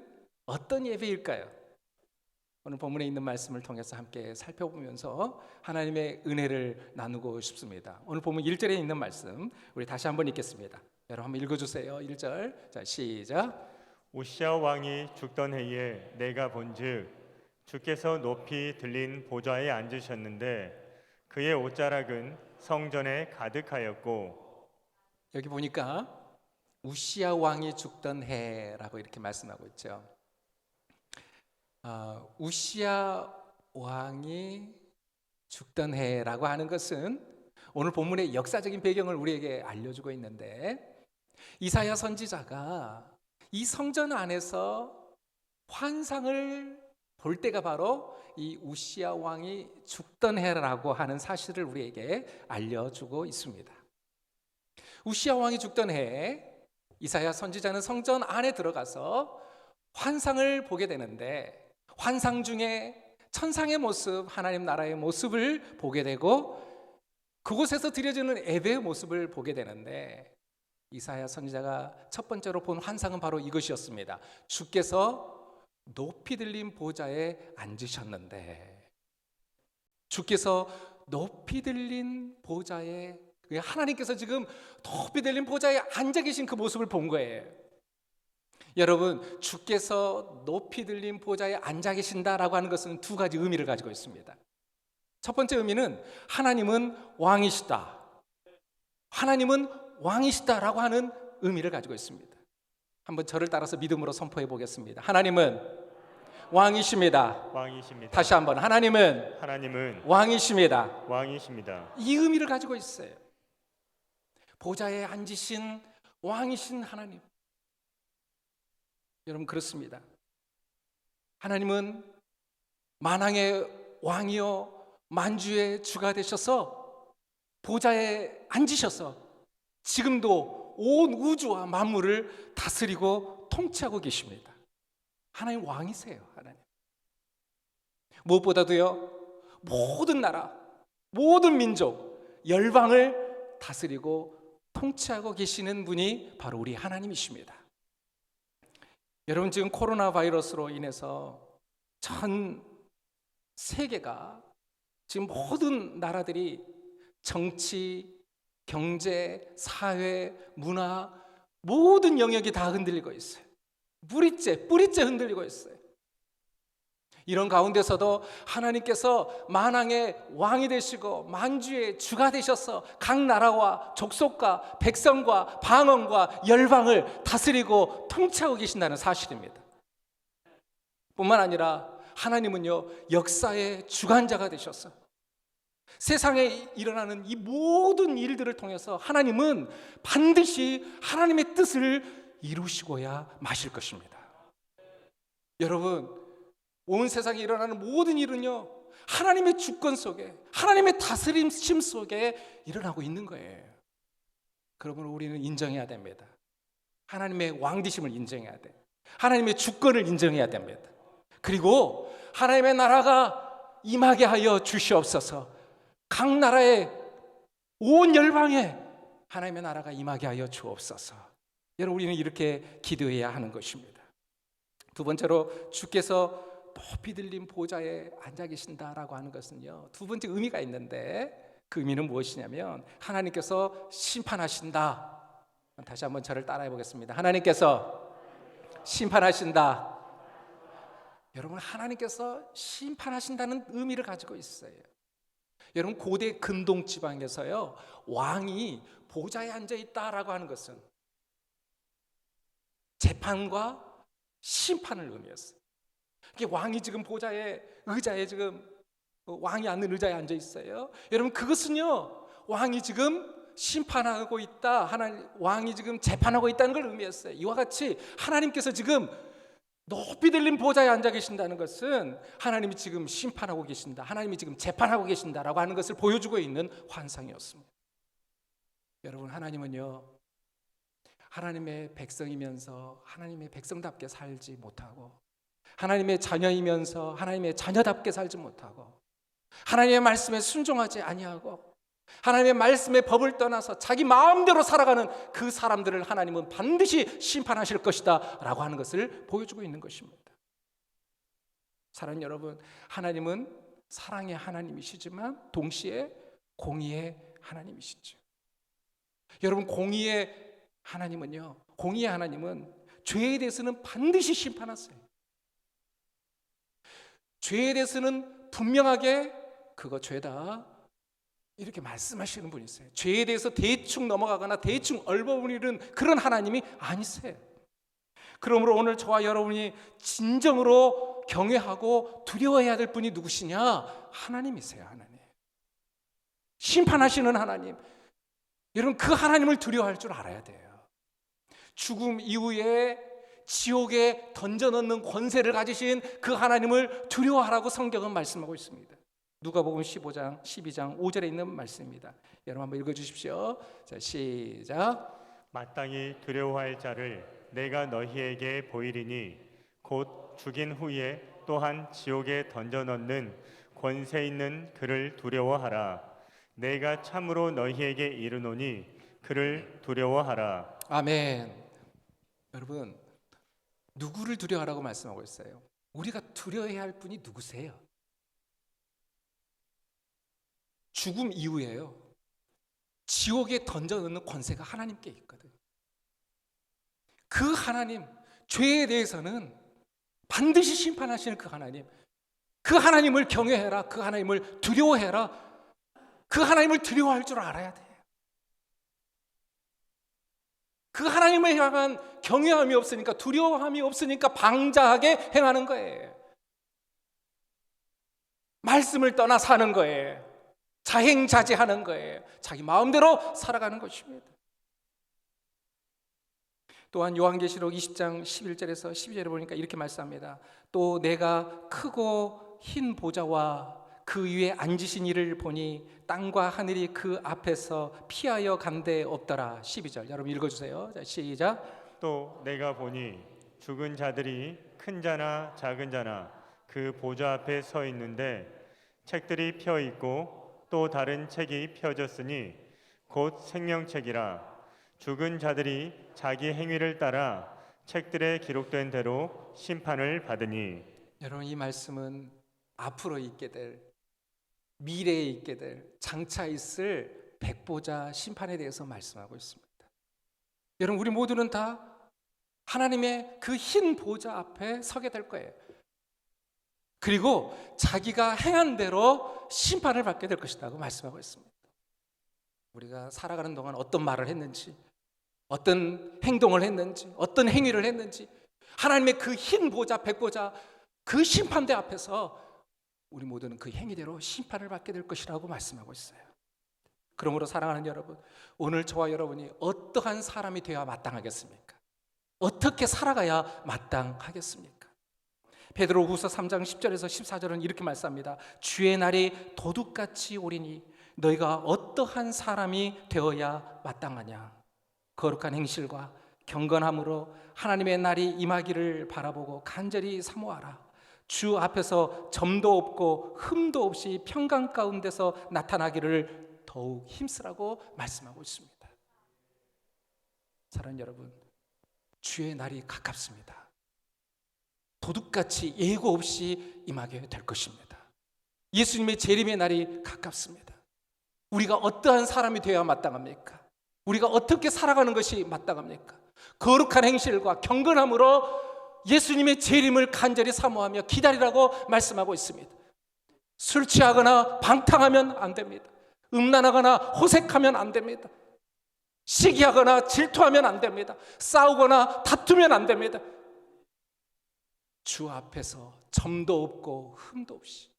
어떤 예배일까요? 오늘 본문에 있는 말씀을 통해서 함께 살펴보면서 하나님의 은혜를 나누고 싶습니다. 오늘 본문 1절에 있는 말씀 우리 다시 한번 읽겠습니다. 여러분 한번 읽어주세요. 1절. 자, 시작. 우시아 왕이 죽던 해에 내가 본즉 주께서 높이 들린 보좌에 앉으셨는데 그의 옷자락은 성전에 가득하였고. 여기 보니까 우시아 왕이 죽던 해라고 이렇게 말씀하고 있죠. 우시아 왕이 죽던 해라고 하는 것은 오늘 본문의 역사적인 배경을 우리에게 알려주고 있는데, 이사야 선지자가 이 성전 안에서 환상을 볼 때가 바로 이 우시아 왕이 죽던 해라고 하는 사실을 우리에게 알려주고 있습니다. 우시아 왕이 죽던 해에 이사야 선지자는 성전 안에 들어가서 환상을 보게 되는데, 환상 중에 천상의 모습, 하나님 나라의 모습을 보게 되고 그곳에서 드려지는 예배의 모습을 보게 되는데, 이사야 선지자가 첫 번째로 본 환상은 바로 이것이었습니다. 주께서 높이 들린 보좌에 앉으셨는데, 주께서 높이 들린 보좌에, 하나님께서 지금 높이 들린 보좌에 앉아 계신 그 모습을 본 거예요. 여러분, 주께서 높이 들린 보좌에 앉아 계신다라고 하는 것은 두 가지 의미를 가지고 있습니다. 첫 번째 의미는 하나님은 왕이시다, 하나님은 왕이시다라고 하는 의미를 가지고 있습니다. 한번 저를 따라서 믿음으로 선포해 보겠습니다. 하나님은 왕이십니다. 다시 한번, 하나님은 왕이십니다. 이 의미를 가지고 있어요. 보좌에 앉으신 왕이신 하나님. 여러분, 그렇습니다. 하나님은 만왕의 왕이요 만주의 주가 되셔서 보좌에 앉으셔서 지금도 온 우주와 만물을 다스리고 통치하고 계십니다. 하나님 왕이세요. 하나님. 무엇보다도요, 모든 나라, 모든 민족, 열방을 다스리고 통치하고 계시는 분이 바로 우리 하나님이십니다. 여러분, 지금 코로나 바이러스로 인해서 전 세계가, 지금 모든 나라들이 정치, 경제, 사회, 문화, 모든 영역이 다 흔들리고 있어요. 뿌리째 흔들리고 있어요. 이런 가운데서도 하나님께서 만왕의 왕이 되시고 만주의 주가 되셔서 각 나라와 족속과 백성과 방언과 열방을 다스리고 통치하고 계신다는 사실입니다. 뿐만 아니라 하나님은요, 역사의 주관자가 되셔서 세상에 일어나는 이 모든 일들을 통해서 하나님은 반드시 하나님의 뜻을 이루시고야 마실 것입니다. 여러분, 온 세상에 일어나는 모든 일은요, 하나님의 주권 속에, 하나님의 다스림심 속에 일어나고 있는 거예요. 그러므로 우리는 인정해야 됩니다. 하나님의 왕되심을 인정해야 돼. 하나님의 주권을 인정해야 됩니다. 그리고 하나님의 나라가 임하게 하여 주시옵소서. 각 나라의 온 열방에 하나님의 나라가 임하게 하여 주옵소서. 여러분, 우리는 이렇게 기도해야 하는 것입니다. 두 번째로, 주께서 높이 들린 보좌에 앉아 계신다라고 하는 것은요, 두 번째 의미가 있는데, 그 의미는 무엇이냐면 하나님께서 심판하신다. 다시 한번 저를 따라해 보겠습니다. 하나님께서 심판하신다. 여러분, 하나님께서 심판하신다는 의미를 가지고 있어요. 여러분, 고대 근동 지방에서요, 왕이 보좌에 앉아 있다라고 하는 것은 재판과 심판을 의미했어요. 왕이 지금 보좌에, 의자에, 지금 왕이 앉는 의자에 앉아 있어요. 여러분, 그것은요, 왕이 지금 심판하고 있다, 왕이 지금 재판하고 있다는 걸 의미했어요. 이와 같이 하나님께서 지금 높이 들린 보좌에 앉아 계신다는 것은 하나님이 지금 심판하고 계신다, 하나님이 지금 재판하고 계신다라고 하는 것을 보여주고 있는 환상이었습니다. 여러분, 하나님은요, 하나님의 백성이면서 하나님의 백성답게 살지 못하고, 하나님의 자녀이면서 하나님의 자녀답게 살지 못하고, 하나님의 말씀에 순종하지 아니하고, 하나님의 말씀의 법을 떠나서 자기 마음대로 살아가는 그 사람들을 하나님은 반드시 심판하실 것이다 라고 하는 것을 보여주고 있는 것입니다. 사랑하는 여러분, 하나님은 사랑의 하나님이시지만 동시에 공의의 하나님이시죠. 여러분, 공의의 하나님은 죄에 대해서는 반드시 심판하세요. 죄에 대해서는 분명하게 그거 죄다 이렇게 말씀하시는 분이세요. 죄에 대해서 대충 넘어가거나 대충 얼버무리는 그런 하나님이 아니세요. 그러므로 오늘 저와 여러분이 진정으로 경외하고 두려워해야 될 분이 누구시냐? 하나님이세요. 하나님. 심판하시는 하나님. 여러분, 그 하나님을 두려워할 줄 알아야 돼요. 죽음 이후에 지옥에 던져넣는 권세를 가지신 그 하나님을 두려워하라고 성경은 말씀하고 있습니다. 누가복음 15장 12장 5절에 있는 말씀입니다. 여러분 한번 읽어주십시오. 자, 시작. 마땅히 두려워할 자를 내가 너희에게 보이리니 곧 죽인 후에 또한 지옥에 던져넣는 권세 있는 그를 두려워하라. 내가 참으로 너희에게 이르노니 그를 두려워하라. 아멘. 여러분, 누구를 두려워하라고 말씀하고 있어요? 우리가 두려워해야 할 분이 누구세요? 죽음 이후에요, 지옥에 던져넣는 권세가 하나님께 있거든요. 그 하나님, 죄에 대해서는 반드시 심판하시는 그 하나님을 경외해라, 그 하나님을 두려워해라. 그 하나님을 두려워할 줄 알아야 돼요. 그 하나님을 향한 경외함이 없으니까, 두려움이 없으니까 방자하게 행하는 거예요. 말씀을 떠나 사는 거예요. 자행자제하는 거예요. 자기 마음대로 살아가는 것입니다. 또한 요한계시록 20장 11절에서 12절에 보니까 이렇게 말씀합니다. 또 내가 크고 흰 보좌와 그 위에 앉으신 이를 보니 땅과 하늘이 그 앞에서 피하여 간데 없더라. 12절 여러분 읽어주세요. 자, 시작. 또 내가 보니 죽은 자들이 큰 자나 작은 자나 그 보좌 앞에 서 있는데 책들이 펴 있고 또 다른 책이 펴졌으니 곧 생명책이라. 죽은 자들이 자기 행위를 따라 책들에 기록된 대로 심판을 받으니. 여러분 이 말씀은 앞으로 있게 될, 미래에 있게 될, 장차 있을 백보자 심판에 대해서 말씀하고 있습니다. 여러분 우리 모두는 다 하나님의 그 흰 보좌 앞에 서게 될 거예요. 그리고 자기가 행한 대로 심판을 받게 될 것이라고 말씀하고 있습니다. 우리가 살아가는 동안 어떤 말을 했는지, 어떤 행동을 했는지, 어떤 행위를 했는지, 하나님의 그 흰 보좌, 백보좌, 그 심판대 앞에서 우리 모두는 그 행위대로 심판을 받게 될 것이라고 말씀하고 있어요. 그러므로 사랑하는 여러분, 오늘 저와 여러분이 어떠한 사람이 되어야 마땅하겠습니까? 어떻게 살아가야 마땅하겠습니까? 베드로후서 3장 10절에서 14절은 이렇게 말씀합니다. 주의 날이 도둑같이 오리니 너희가 어떠한 사람이 되어야 마땅하냐? 거룩한 행실과 경건함으로 하나님의 날이 임하기를 바라보고 간절히 사모하라. 주 앞에서 점도 없고 흠도 없이 평강 가운데서 나타나기를 더욱 힘쓰라고 말씀하고 있습니다. 사랑하는 여러분, 주의 날이 가깝습니다. 도둑같이 예고 없이 임하게 될 것입니다. 예수님의 재림의 날이 가깝습니다. 우리가 어떠한 사람이 되어야 마땅합니까? 우리가 어떻게 살아가는 것이 마땅합니까? 거룩한 행실과 경건함으로 예수님의 재림을 간절히 사모하며 기다리라고 말씀하고 있습니다. 술 취하거나 방탕하면 안 됩니다. 음란하거나 호색하면 안 됩니다. 시기하거나 질투하면 안 됩니다. 싸우거나 다투면 안 됩니다. 주 앞에서 점도 없고 흠도 없이,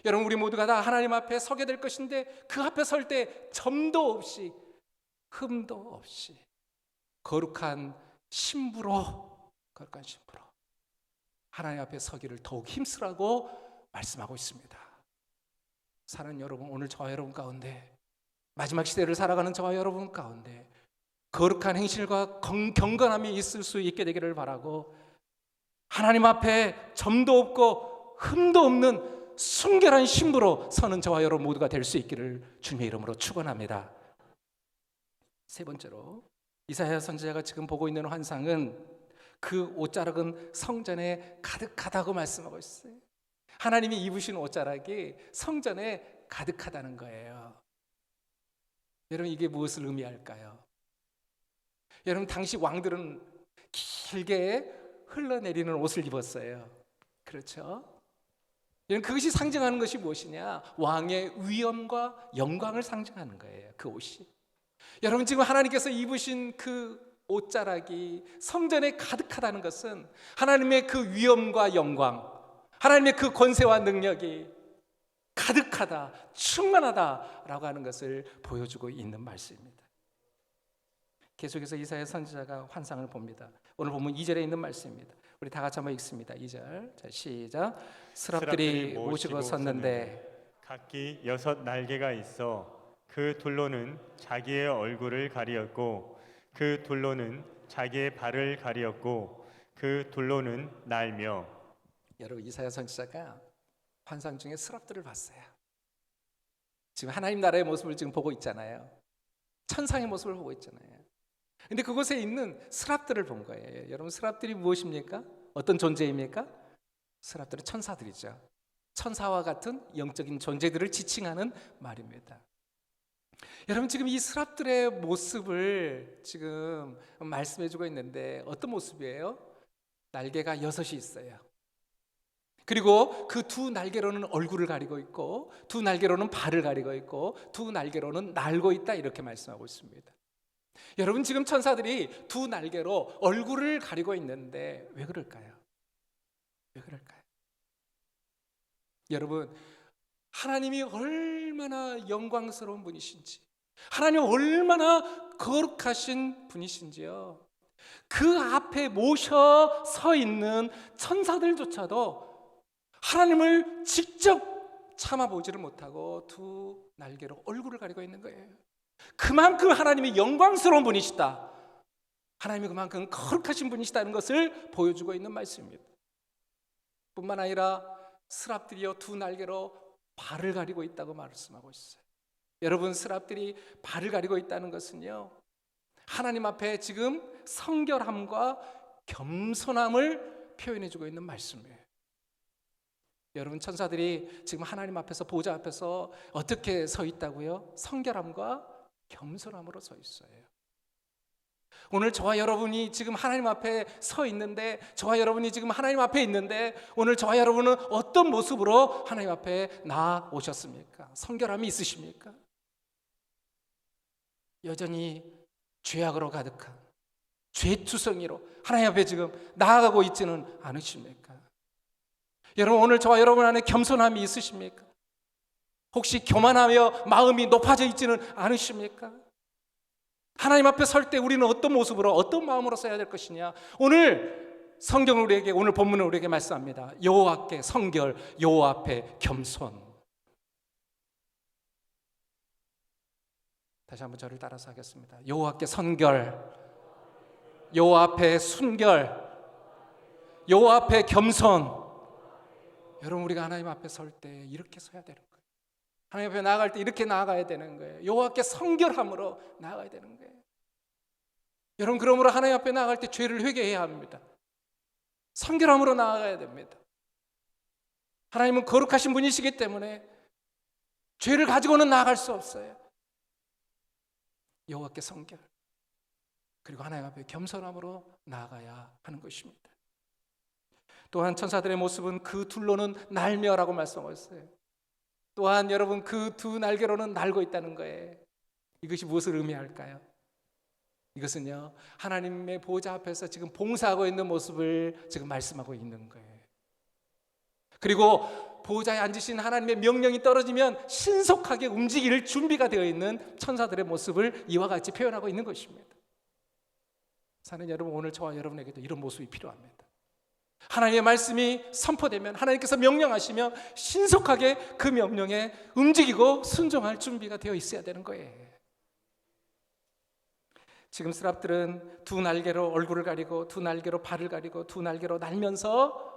여러분 우리 모두가 다 하나님 앞에 서게 될 것인데 그 앞에 설 때 점도 없이 흠도 없이 거룩한 신부로 하나님 앞에 서기를 더욱 힘쓰라고 말씀하고 있습니다. 사랑하는 여러분, 오늘 저와 여러분 가운데, 마지막 시대를 살아가는 저와 여러분 가운데 거룩한 행실과 경건함이 있을 수 있게 되기를 바라고, 하나님 앞에 점도 없고 흠도 없는 순결한 신부로 서는 저와 여러분 모두가 될 수 있기를 주님의 이름으로 축원합니다. 세 번째로, 이사야 선지자가 지금 보고 있는 환상은 그 옷자락은 성전에 가득하다고 말씀하고 있어요. 하나님이 입으신 옷자락이 성전에 가득하다는 거예요. 여러분 이게 무엇을 의미할까요? 여러분 당시 왕들은 길게 흘러내리는 옷을 입었어요. 그렇죠? 여러분 그것이 상징하는 것이 무엇이냐? 왕의 위엄과 영광을 상징하는 거예요. 그 옷이. 여러분 지금 하나님께서 입으신 그 옷자락이 성전에 가득하다는 것은 하나님의 그 위엄과 영광, 하나님의 그 권세와 능력이 가득하다, 충만하다라고 하는 것을 보여주고 있는 말씀입니다. 계속해서 이사야 선지자가 환상을 봅니다. 오늘 보면 2절에 있는 말씀입니다. 우리 다 같이 한번 읽습니다. 2절. 자, 시작. 스랍들이 모시고 섰는데 각기 6 날개가 있어 그 둘로는 자기의 얼굴을 가리었고 그 둘로는 자기의 발을 가리었고 그 둘로는 날며. 여러분 이사야 선지자가 환상 중에 스랍들을 봤어요. 지금 하나님 나라의 모습을 지금 보고 있잖아요. 천상의 모습을 보고 있잖아요. 근데 그곳에 있는 스랍들을 본 거예요. 여러분 스랍들이 무엇입니까? 어떤 존재입니까? 스랍들은 천사들이죠. 천사와 같은 영적인 존재들을 지칭하는 말입니다. 여러분 지금 이 스랍들의 모습을 지금 말씀해주고 있는데 어떤 모습이에요? 날개가 6이 있어요. 그리고 그 두 날개로는 얼굴을 가리고 있고 두 날개로는 발을 가리고 있고 두 날개로는 날고 있다, 이렇게 말씀하고 있습니다. 여러분 지금 천사들이 두 날개로 얼굴을 가리고 있는데 왜 그럴까요? 왜 그럴까요? 여러분 하나님이 얼마나 영광스러운 분이신지, 하나님 얼마나 거룩하신 분이신지요, 그 앞에 모셔 서 있는 천사들조차도 하나님을 직접 참아보지를 못하고 두 날개로 얼굴을 가리고 있는 거예요. 그만큼 하나님이 영광스러운 분이시다, 하나님이 그만큼 거룩하신 분이시다는 것을 보여주고 있는 말씀입니다. 뿐만 아니라 스랍들이여 두 날개로 발을 가리고 있다고 말씀하고 있어요. 여러분, 스랍들이 발을 가리고 있다는 것은요, 하나님 앞에 지금 성결함과 겸손함을 표현해주고 있는 말씀이에요. 여러분, 천사들이 지금 하나님 앞에서, 보좌 앞에서 어떻게 서 있다고요? 성결함과 겸손함으로 서 있어요. 오늘 저와 여러분이 지금 하나님 앞에 서 있는데, 저와 여러분이 지금 하나님 앞에 있는데, 오늘 저와 여러분은 어떤 모습으로 하나님 앞에 나오셨습니까? 성결함이 있으십니까? 여전히 죄악으로 가득한 죄투성이로 하나님 앞에 지금 나아가고 있지는 않으십니까? 여러분, 오늘 저와 여러분 안에 겸손함이 있으십니까? 혹시 교만하며 마음이 높아져 있지는 않으십니까? 하나님 앞에 설 때 우리는 어떤 모습으로, 어떤 마음으로 써야 될 것이냐? 오늘 성경은 우리에게, 오늘 본문은 우리에게 말씀합니다. 여호와께 성결, 여호와 앞에 겸손. 다시 한번 저를 따라서 하겠습니다. 여호와께 선결, 여호와 앞에 순결, 여호와 앞에 겸손. 여러분, 우리가 하나님 앞에 설 때 이렇게 서야 되는 거예요. 하나님 앞에 나아갈 때 이렇게 나아가야 되는 거예요. 여호와께 성결함으로 나아가야 되는 거예요. 여러분, 그러므로 하나님 앞에 나아갈 때 죄를 회개해야 합니다. 성결함으로 나아가야 됩니다. 하나님은 거룩하신 분이시기 때문에 죄를 가지고는 나아갈 수 없어요. 여호와께 성결, 그리고 하나님 앞에 겸손함으로 나아가야 하는 것입니다. 또한 천사들의 모습은 그 둘로는 날며라고 말씀하셨어요. 또한 여러분, 그 두 날개로는 날고 있다는 거예요. 이것이 무엇을 의미할까요? 이것은요, 하나님의 보좌 앞에서 지금 봉사하고 있는 모습을 지금 말씀하고 있는 거예요. 그리고 보좌에 앉으신 하나님의 명령이 떨어지면 신속하게 움직일 준비가 되어 있는 천사들의 모습을 이와 같이 표현하고 있는 것입니다. 사는 여러분, 오늘 저와 여러분에게도 이런 모습이 필요합니다. 하나님의 말씀이 선포되면, 하나님께서 명령하시면 신속하게 그 명령에 움직이고 순종할 준비가 되어 있어야 되는 거예요. 지금 스랍들은 두 날개로 얼굴을 가리고, 두 날개로 발을 가리고, 두 날개로 날면서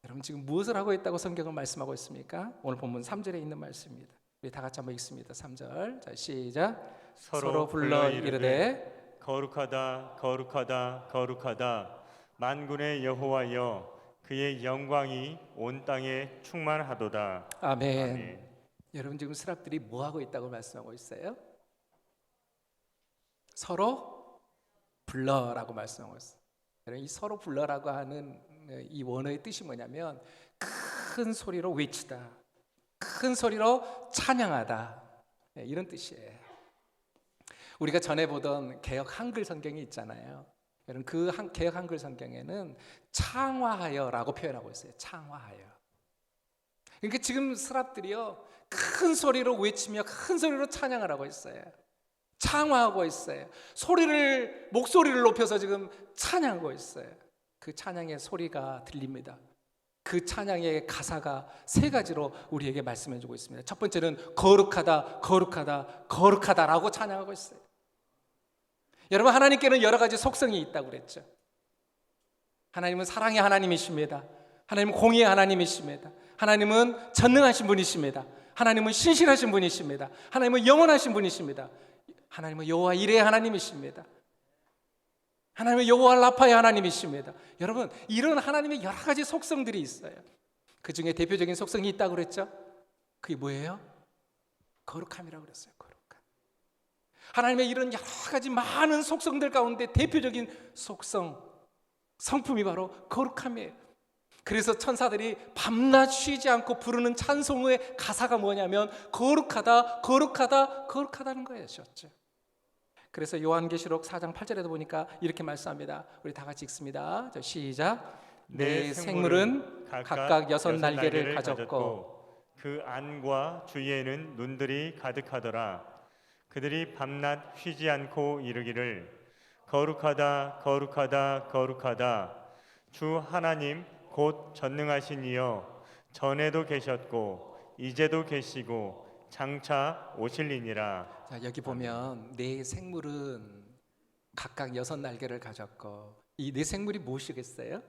여러분, 지금 무엇을 하고 있다고 성경은 말씀하고 있습니까? 오늘 본문 3절에 있는 말씀입니다. 우리 다 같이 한번 읽습니다. 3절. 자, 시작. 서로 불러 이르되 거룩하다, 거룩하다, 거룩하다. 만군의 여호와여, 그의 영광이 온 땅에 충만하도다. 아멘. 아멘. 여러분, 지금 스랍들이 뭐 하고 있다고 말씀하고 있어요? 서로 불러라고 말씀하고 있어요. 여러분, 이 서로 불러라고 하는 이 원어의 뜻이 뭐냐면 큰 소리로 외치다, 큰 소리로 찬양하다, 이런 뜻이에요. 우리가 전에 보던 개역 한글 성경이 있잖아요. 여러분, 그 개역 한글 성경에는 창화하여라고 표현하고 있어요. 창화하여. 그러니까 지금 스랍들이요, 큰 소리로 외치며 큰 소리로 찬양을 하고 있어요. 창화하고 있어요. 목소리를 높여서 지금 찬양하고 있어요. 그 찬양의 소리가 들립니다. 그 찬양의 가사가 세 가지로 우리에게 말씀해 주고 있습니다. 첫 번째는 거룩하다, 거룩하다, 거룩하다라고 찬양하고 있어요. 여러분, 하나님께는 여러 가지 속성이 있다고 그랬죠. 하나님은 사랑의 하나님이십니다. 하나님은 공의의 하나님이십니다. 하나님은 전능하신 분이십니다. 하나님은 신실하신 분이십니다. 하나님은 영원하신 분이십니다. 하나님은 여호와 이레의 하나님이십니다. 하나님은 여호와 라파의 하나님이십니다. 여러분, 이런 하나님의 여러 가지 속성들이 있어요. 그 중에 대표적인 속성이 있다고 그랬죠. 그게 뭐예요? 거룩함이라고 그랬어요. 거룩함. 하나님의 이런 여러 가지 많은 속성들 가운데 대표적인 속성, 성품이 바로 거룩함이에요. 그래서 천사들이 밤낮 쉬지 않고 부르는 찬송의 가사가 뭐냐면 거룩하다, 거룩하다, 거룩하다는 거였죠. 그래서 요한계시록 4장 8절에도 보니까 이렇게 말씀합니다. 우리 다 같이 읽습니다. 시작. 내 생물은 각각 6 날개를 가졌고 그 안과 주위에는 눈들이 가득하더라. 그들이 밤낮 쉬지 않고 이르기를 거룩하다, 거룩하다, 거룩하다. 주 하나님 곧 전능하신 이여, 전에도 계셨고 이제도 계시고 장차 오실리니라. 자, 여기 보면 네 생물은 각각 6날개를 가졌고, 이 네 생물이 무엇이겠어요?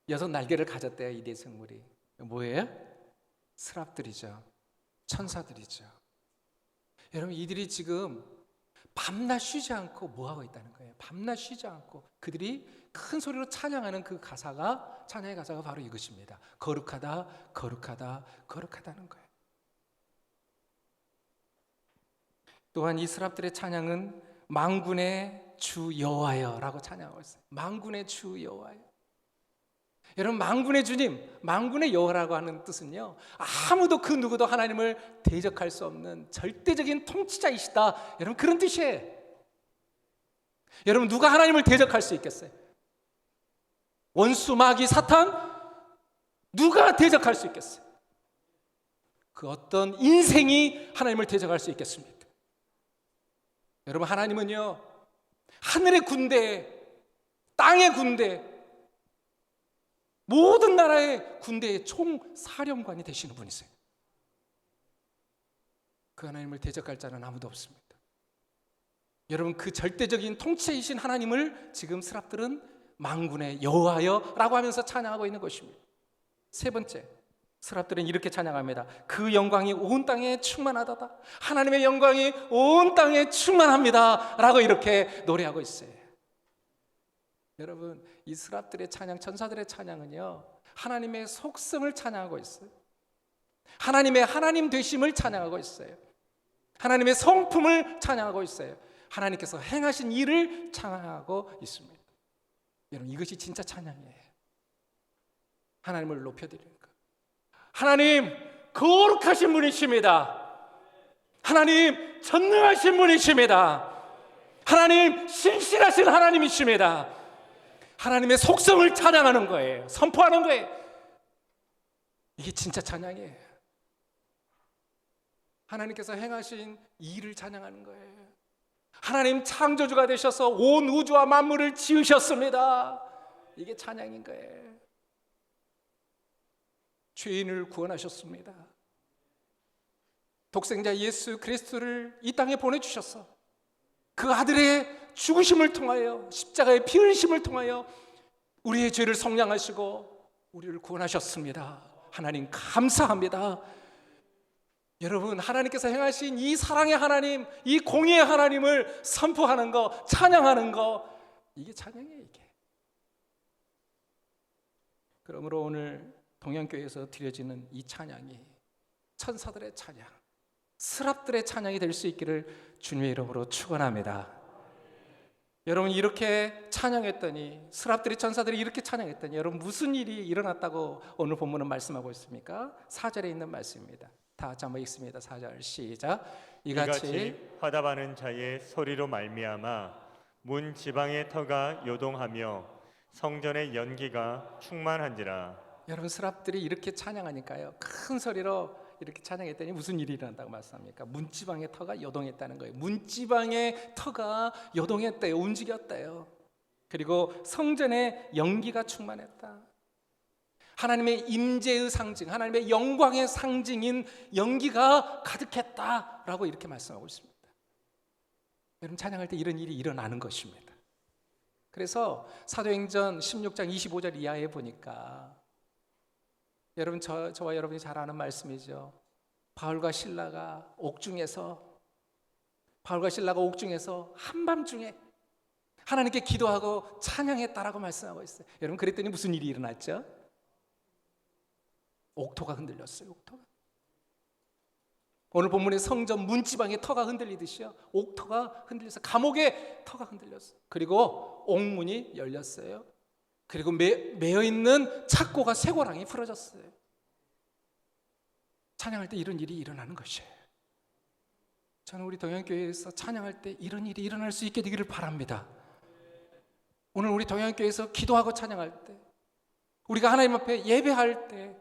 6날개를 가졌대요. 이 네 생물이 뭐예요? 스랍들이죠. 천사들이죠. 여러분, 이들이 지금 밤낮 쉬지 않고 뭐 하고 있다는 거예요? 밤낮 쉬지 않고 그들이 큰 소리로 찬양하는 그 가사가, 찬양의 가사가 바로 이것입니다. 거룩하다, 거룩하다, 거룩하다는 거예요. 또한 이 스랍들의 찬양은 만군의 주 여호와여라고 찬양하고 있어요. 만군의 주 여호와여. 여러분, 만군의 주님, 만군의 여호와라고 하는 뜻은요, 아무도 그 누구도 하나님을 대적할 수 없는 절대적인 통치자이시다, 여러분, 그런 뜻이에요. 여러분, 누가 하나님을 대적할 수 있겠어요? 원수, 마귀, 사탄, 누가 대적할 수 있겠어요? 그 어떤 인생이 하나님을 대적할 수 있겠습니까? 여러분, 하나님은요, 하늘의 군대, 땅의 군대, 모든 나라의 군대의 총사령관이 되시는 분이세요. 그 하나님을 대적할 자는 아무도 없습니다. 여러분, 그 절대적인 통치이신 하나님을 지금 스랍들은 만군의 여호와여라고 하면서 찬양하고 있는 것입니다. 세 번째, 스랍들은 이렇게 찬양합니다. 그 영광이 온 땅에 충만하다. 하나님의 영광이 온 땅에 충만합니다 라고 이렇게 노래하고 있어요. 여러분, 이 스랍들의 찬양, 천사들의 찬양은요, 하나님의 속성을 찬양하고 있어요. 하나님의 하나님 되심을 찬양하고 있어요. 하나님의 성품을 찬양하고 있어요. 하나님께서 행하신 일을 찬양하고 있습니다. 여러분, 이것이 진짜 찬양이에요. 하나님을 높여드리는 것. 하나님, 거룩하신 분이십니다. 하나님, 전능하신 분이십니다. 하나님, 신실하신 하나님이십니다. 하나님의 속성을 찬양하는 거예요. 선포하는 거예요. 이게 진짜 찬양이에요. 하나님께서 행하신 일을 찬양하는 거예요. 하나님 창조주가 되셔서 온 우주와 만물을 지으셨습니다. 이게 찬양인 거예요. 죄인을 구원하셨습니다. 독생자 예수 그리스도를 이 땅에 보내주셔서 그 아들의 죽으심을 통하여, 십자가의 피 흘리심을 통하여 우리의 죄를 속량하시고 우리를 구원하셨습니다. 하나님 감사합니다. 여러분, 하나님께서 행하신 이 사랑의 하나님, 이 공의의 하나님을 선포하는 거, 찬양하는 거, 이게 찬양이에요. 이게. 그러므로 오늘 동양교회에서 드려지는 이 찬양이 천사들의 찬양, 스랍들의 찬양이 될 수 있기를 주님의 이름으로 축원합니다. 여러분, 이렇게 찬양했더니, 스랍들이, 천사들이 이렇게 찬양했더니 여러분 무슨 일이 일어났다고 오늘 본문은 말씀하고 있습니까? 4절에 있는 말씀입니다. 다 같이 한번 읽습니다. 4절 시작. 이같이 화답하는 자의 소리로 말미암아 문 지방의 터가 요동하며 성전의 연기가 충만한지라. 여러분, 스랍들이 이렇게 찬양하니까요, 큰 소리로 이렇게 찬양했더니 무슨 일이 일어난다고 말씀합니까? 문지방의 터가 요동했다는 거예요. 문지방의 터가 요동했대요. 움직였대요. 그리고 성전의 연기가 충만했다. 하나님의 임재의 상징, 하나님의 영광의 상징인 연기가 가득했다라고 이렇게 말씀하고 있습니다. 여러분, 찬양할 때 이런 일이 일어나는 것입니다. 그래서 사도행전 16장 25절 이하에 보니까, 여러분, 저와 여러분이 잘 아는 말씀이죠. 바울과 신라가 옥중에서 한밤중에 하나님께 기도하고 찬양했다라고 말씀하고 있어요. 여러분, 그랬더니 무슨 일이 일어났죠? 옥토가 흔들렸어요. 옥토가. 오늘 본문의 성전 문지방의 터가 흔들리듯이요, 옥토가 흔들려서 감옥의 터가 흔들렸어요. 그리고 옥문이 열렸어요. 그리고 매어있는 착고가 쇠고랑이 풀어졌어요. 찬양할 때 이런 일이 일어나는 것이에요. 저는 우리 동양교회에서 찬양할 때 이런 일이 일어날 수 있게 되기를 바랍니다. 오늘 우리 동양교회에서 기도하고 찬양할 때, 우리가 하나님 앞에 예배할 때,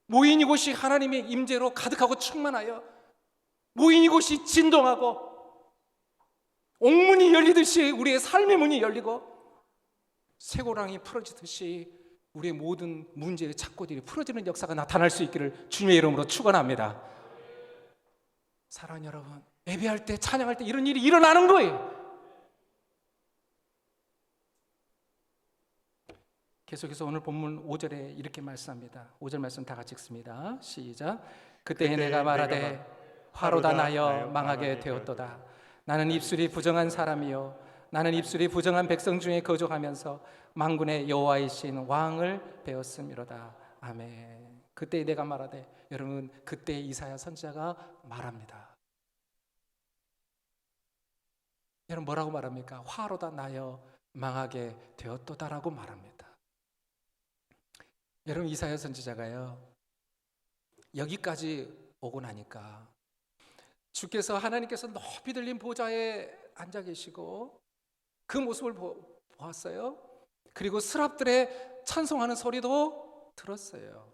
모인 이곳이 하나님의 임재로 가득하고 충만하여 모인 이곳이 진동하고 옥문이 열리듯이 우리의 삶의 문이 열리고 쇠고랑이 풀어지듯이 우리의 모든 문제의 착고들이 풀어지는 역사가 나타날 수 있기를 주님의 이름으로 축원합니다. 사랑하는 여러분, 예배할 때 찬양할 때 이런 일이 일어나는 거예요. 계속해서 오늘 본문 5절에 이렇게 말씀합니다. 5절 말씀 다 같이 읽습니다. 시작. 그때 내가 말하되 화로다 나여 망하게 되었도다. 나는 입술이 부정한 사람이요 나는 입술이 부정한 백성 중에 거주하면서 만군의 여호와이신 왕을 배웠음이로다. 아멘. 그때 내가 말하되, 여러분, 그때 이사야 선지자가 말합니다. 여러분 뭐라고 말합니까? 화로다 나여 망하게 되었도다라고 말합니다. 여러분 이사야 선지자가요 여기까지 오고 나니까 주께서 하나님께서 높이 들린 보좌에 앉아 계시고 그 모습을 보았어요. 그리고 스랍들의 찬송하는 소리도 들었어요.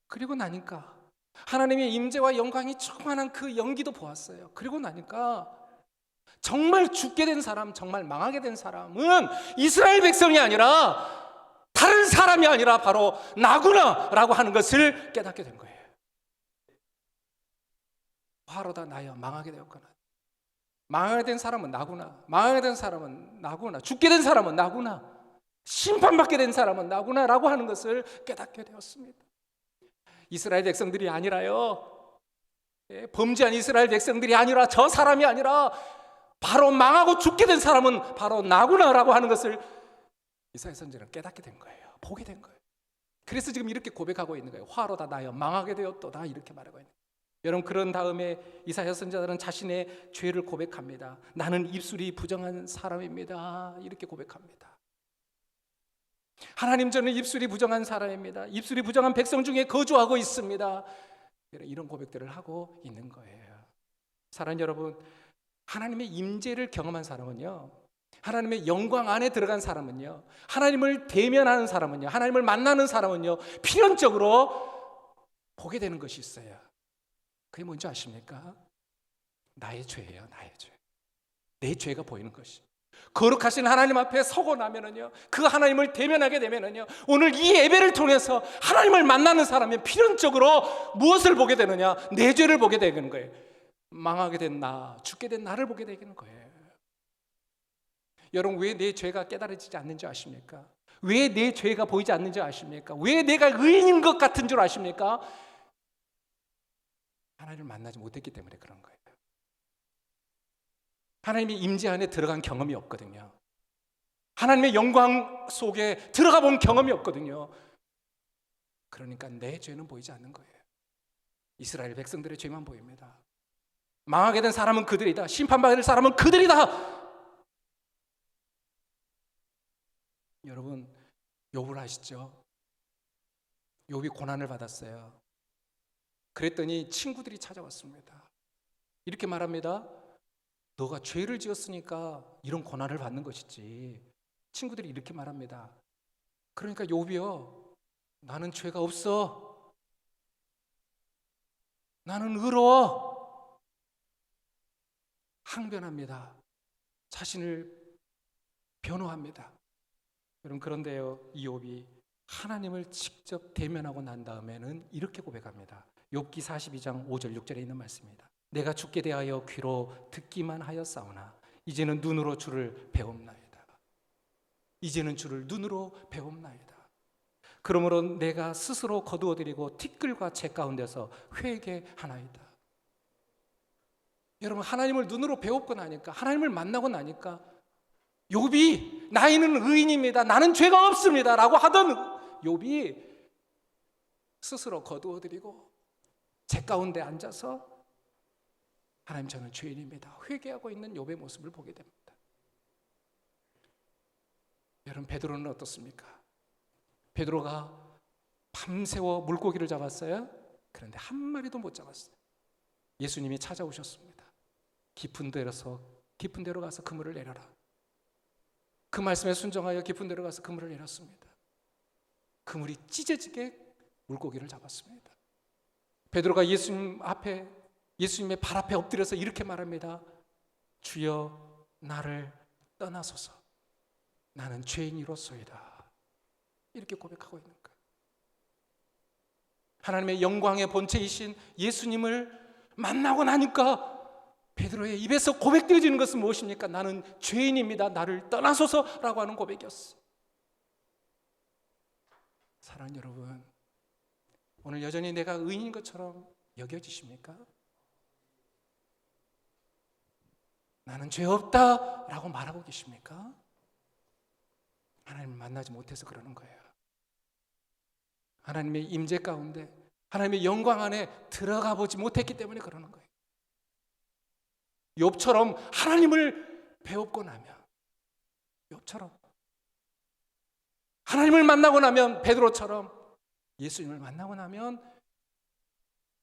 그리고 나니까 하나님의 임재와 영광이 충만한 그 연기도 보았어요. 그리고 나니까 정말 죽게 된 사람, 정말 망하게 된 사람은 이스라엘 백성이 아니라 다른 사람이 아니라 바로 나구나라고 하는 것을 깨닫게 된 거예요. 화로다 나여 망하게 되었구나. 망하게 된 사람은 나구나. 망하게 된 사람은 나구나. 죽게 된 사람은 나구나. 심판받게 된 사람은 나구나라고 하는 것을 깨닫게 되었습니다. 이스라엘 백성들이 아니라요, 범죄한 이스라엘 백성들이 아니라, 저 사람이 아니라 바로 망하고 죽게 된 사람은 바로 나구나라고 하는 것을 이사야 선지자는 깨닫게 된 거예요. 보게 된 거예요. 그래서 지금 이렇게 고백하고 있는 거예요. 화로다 나여 망하게 되었도다 이렇게 말하고 있는 거예요. 여러분 그런 다음에 이사야 선지자는 자신의 죄를 고백합니다. 나는 입술이 부정한 사람입니다. 이렇게 고백합니다. 하나님, 저는 입술이 부정한 사람입니다. 입술이 부정한 백성 중에 거주하고 있습니다. 이런 고백들을 하고 있는 거예요. 사랑하는 여러분, 하나님의 임재를 경험한 사람은요, 하나님의 영광 안에 들어간 사람은요, 하나님을 대면하는 사람은요, 하나님을 만나는 사람은요, 필연적으로 보게 되는 것이 있어요. 그게 뭔지 아십니까? 나의 죄예요. 나의 죄. 내 죄가 보이는 것이. 거룩하신 하나님 앞에 서고 나면은요, 그 하나님을 대면하게 되면은요, 오늘 이 예배를 통해서 하나님을 만나는 사람이 필연적으로 무엇을 보게 되느냐? 내 죄를 보게 되는 거예요. 망하게 된 나, 죽게 된 나를 보게 되는 거예요. 여러분, 왜 내 죄가 깨달아지지 않는지 아십니까? 왜 내 죄가 보이지 않는지 아십니까? 왜 내가 의인인 것 같은 줄 아십니까? 하나님을 만나지 못했기 때문에 그런 거예요. 하나님의 임재 안에 들어간 경험이 없거든요. 하나님의 영광 속에 들어가 본 경험이 없거든요. 그러니까 내 죄는 보이지 않는 거예요. 이스라엘 백성들의 죄만 보입니다. 망하게 된 사람은 그들이다. 심판받을 사람은 그들이다. 여러분, 욥을 아시죠? 욥이 고난을 받았어요. 그랬더니 친구들이 찾아왔습니다. 이렇게 말합니다. 너가 죄를 지었으니까 이런 고난을 받는 것이지. 친구들이 이렇게 말합니다. 그러니까 욥이요, 나는 죄가 없어. 나는 의로워. 항변합니다. 자신을 변호합니다. 여러분, 그런데요, 이 욥이 하나님을 직접 대면하고 난 다음에는 이렇게 고백합니다. 욥기 42장 5절 6절에 있는 말씀입니다. 내가 죽게 대하여 귀로 듣기만 하였사오나 이제는 눈으로 주를 배움나이다. 이제는 주를 눈으로 배움나이다. 그러므로 내가 스스로 거두어드리고 티끌과 재 가운데서 회개하나이다. 여러분, 하나님을 눈으로 배웠고 나니까, 하나님을 만나고 나니까 욥이 나이는 의인입니다, 나는 죄가 없습니다 라고 하던 욥이 스스로 거두어드리고 재 가운데 앉아서 하나님, 저는 죄인입니다, 회개하고 있는 욥의 모습을 보게 됩니다. 여러분, 베드로는 어떻습니까? 베드로가 밤새워 물고기를 잡았어요. 그런데 한 마리도 못 잡았어요. 예수님이 찾아오셨습니다. 깊은 데로 가서 그물을 내려라. 그 말씀에 순종하여 깊은 데로 가서 그물을 내렸습니다. 그물이 찢어지게 물고기를 잡았습니다. 베드로가 예수님의 발 앞에 엎드려서 이렇게 말합니다. 주여, 나를 떠나소서. 나는 죄인이로소이다. 이렇게 고백하고 있는 거예요. 하나님의 영광의 본체이신 예수님을 만나고 나니까 베드로의 입에서 고백되어지는 것은 무엇입니까? 나는 죄인입니다. 나를 떠나소서라고 하는 고백이었어요. 사랑하는 여러분, 오늘 여전히 내가 의인인 것처럼 여겨지십니까? 나는 죄 없다라고 말하고 계십니까? 하나님을 만나지 못해서 그러는 거예요. 하나님의 임재 가운데, 하나님의 영광 안에 들어가 보지 못했기 때문에 그러는 거예요. 욥처럼 하나님을 배웠고 나면, 욥처럼 하나님을 만나고 나면, 베드로처럼 예수님을 만나고 나면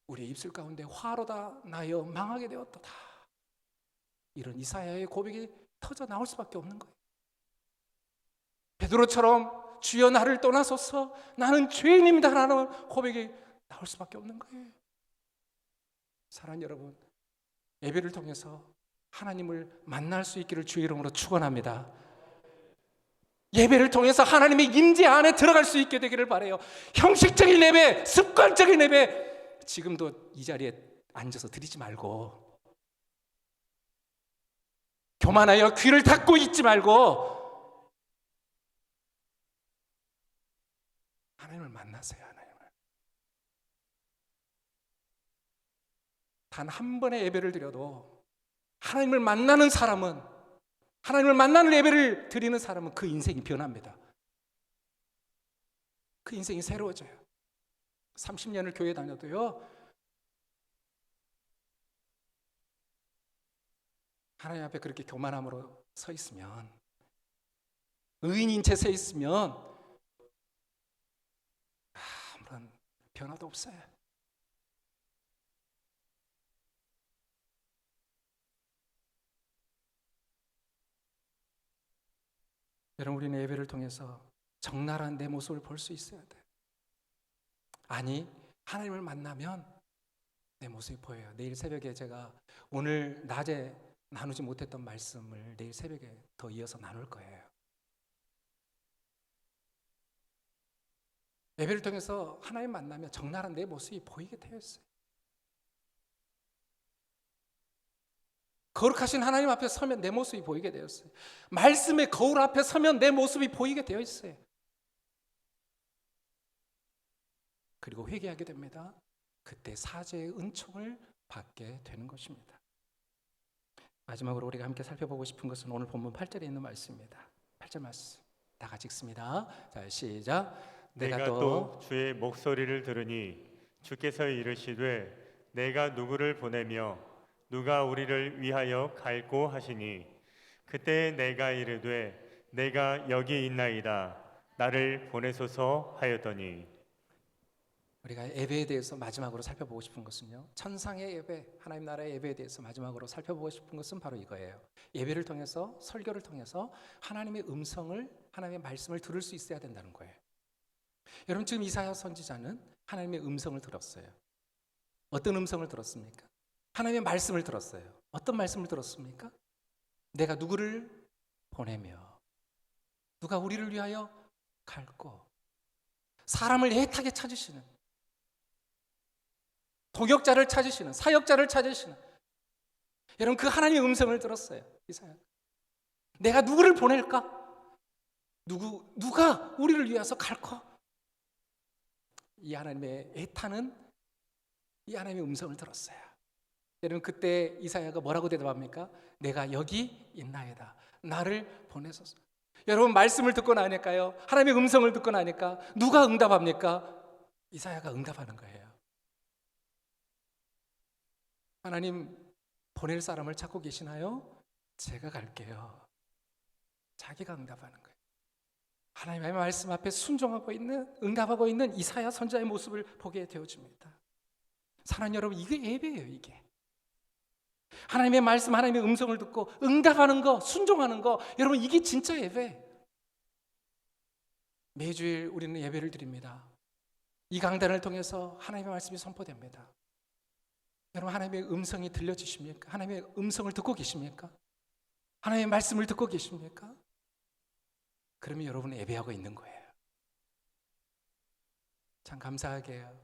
우리의 입술 가운데 화로다 나여 망하게 되었도다, 이런 이사야의 고백이 터져 나올 수밖에 없는 거예요. 베드로처럼 주여 나를 떠나소서 나는 죄인입니다라는 고백이 나올 수밖에 없는 거예요. 사랑하는 여러분, 예배를 통해서 하나님을 만날 수 있기를 주의 이름으로 축원합니다. 예배를 통해서 하나님의 임재 안에 들어갈 수 있게 되기를 바라요. 형식적인 예배, 습관적인 예배 지금도 이 자리에 앉아서 드리지 말고, 교만하여 귀를 닫고 있지 말고 하나님을 만나세요. 하나님을 단 한 번의 예배를 드려도 하나님을 만나는 사람은, 하나님을 만나는 예배를 드리는 사람은 그 인생이 변합니다. 그 인생이 새로워져요. 30년을 교회 다녀도요, 하나님 앞에 그렇게 교만함으로 서 있으면, 의인인 채 서 있으면 아무런 변화도 없어요. 여러분, 우리는 예배를 통해서 적나라한 내 모습을 볼 수 있어야 돼요. 아니, 하나님을 만나면 내 모습이 보여요. 내일 새벽에 제가 오늘 낮에 나누지 못했던 말씀을 내일 새벽에 더 이어서 나눌 거예요. 예배를 통해서 하나님 만나면 적나라한 내 모습이 보이게 되어 있어요. 거룩하신 하나님 앞에 서면 내 모습이 보이게 되었어요. 말씀의 거울 앞에 서면 내 모습이 보이게 되어 있어요. 그리고 회개하게 됩니다. 그때 사죄의 은총을 받게 되는 것입니다. 마지막으로 우리가 함께 살펴보고 싶은 것은 오늘 본문 8절에 있는 말씀입니다. 8절 말씀 다 같이 읽습니다. 자, 시작. 내가 또 주의 목소리를 들으니 주께서 이르시되 내가 누구를 보내며 누가 우리를 위하여 갈고 하시니 그때 내가 이르되 내가 여기 있나이다 나를 보내소서 하였더니. 우리가 예배에 대해서 마지막으로 살펴보고 싶은 것은요, 천상의 예배, 하나님 나라의 예배에 대해서 마지막으로 살펴보고 싶은 것은 바로 이거예요. 예배를 통해서, 설교를 통해서 하나님의 음성을, 하나님의 말씀을 들을 수 있어야 된다는 거예요. 여러분, 지금 이사야 선지자는 하나님의 음성을 들었어요. 어떤 음성을 들었습니까? 하나님의 말씀을 들었어요. 어떤 말씀을 들었습니까? 내가 누구를 보내며 누가 우리를 위하여 갈고, 사람을 애타게 찾으시는, 도역자를 찾으시는, 사역자를 찾으시는, 여러분 그 하나님의 음성을 들었어요. 이사야. 내가 누구를 보낼까? 누가 우리를 위해서 갈까? 이 하나님의 애타는 이 하나님의 음성을 들었어요. 여러분 그때 이사야가 뭐라고 대답합니까? 내가 여기 있나이다. 나를 보내소서. 여러분 말씀을 듣고 나니까요, 하나님의 음성을 듣고 나니까 누가 응답합니까? 이사야가 응답하는 거예요. 하나님 보낼 사람을 찾고 계시나요? 제가 갈게요. 자기가 응답하는 거예요. 하나님의 말씀 앞에 순종하고 있는, 응답하고 있는 이사야 선지자의 모습을 보게 되어집니다. 사랑하는 여러분, 이게 예배예요. 이게 하나님의 말씀, 하나님의 음성을 듣고 응답하는 거, 순종하는 거, 여러분 이게 진짜 예배. 매주일 우리는 예배를 드립니다. 이 강단을 통해서 하나님의 말씀이 선포됩니다. 여러분 하나님의 음성이 들려지십니까? 하나님의 음성을 듣고 계십니까? 하나님의 말씀을 듣고 계십니까? 그러면 여러분은 예배하고 있는 거예요. 참 감사하게요.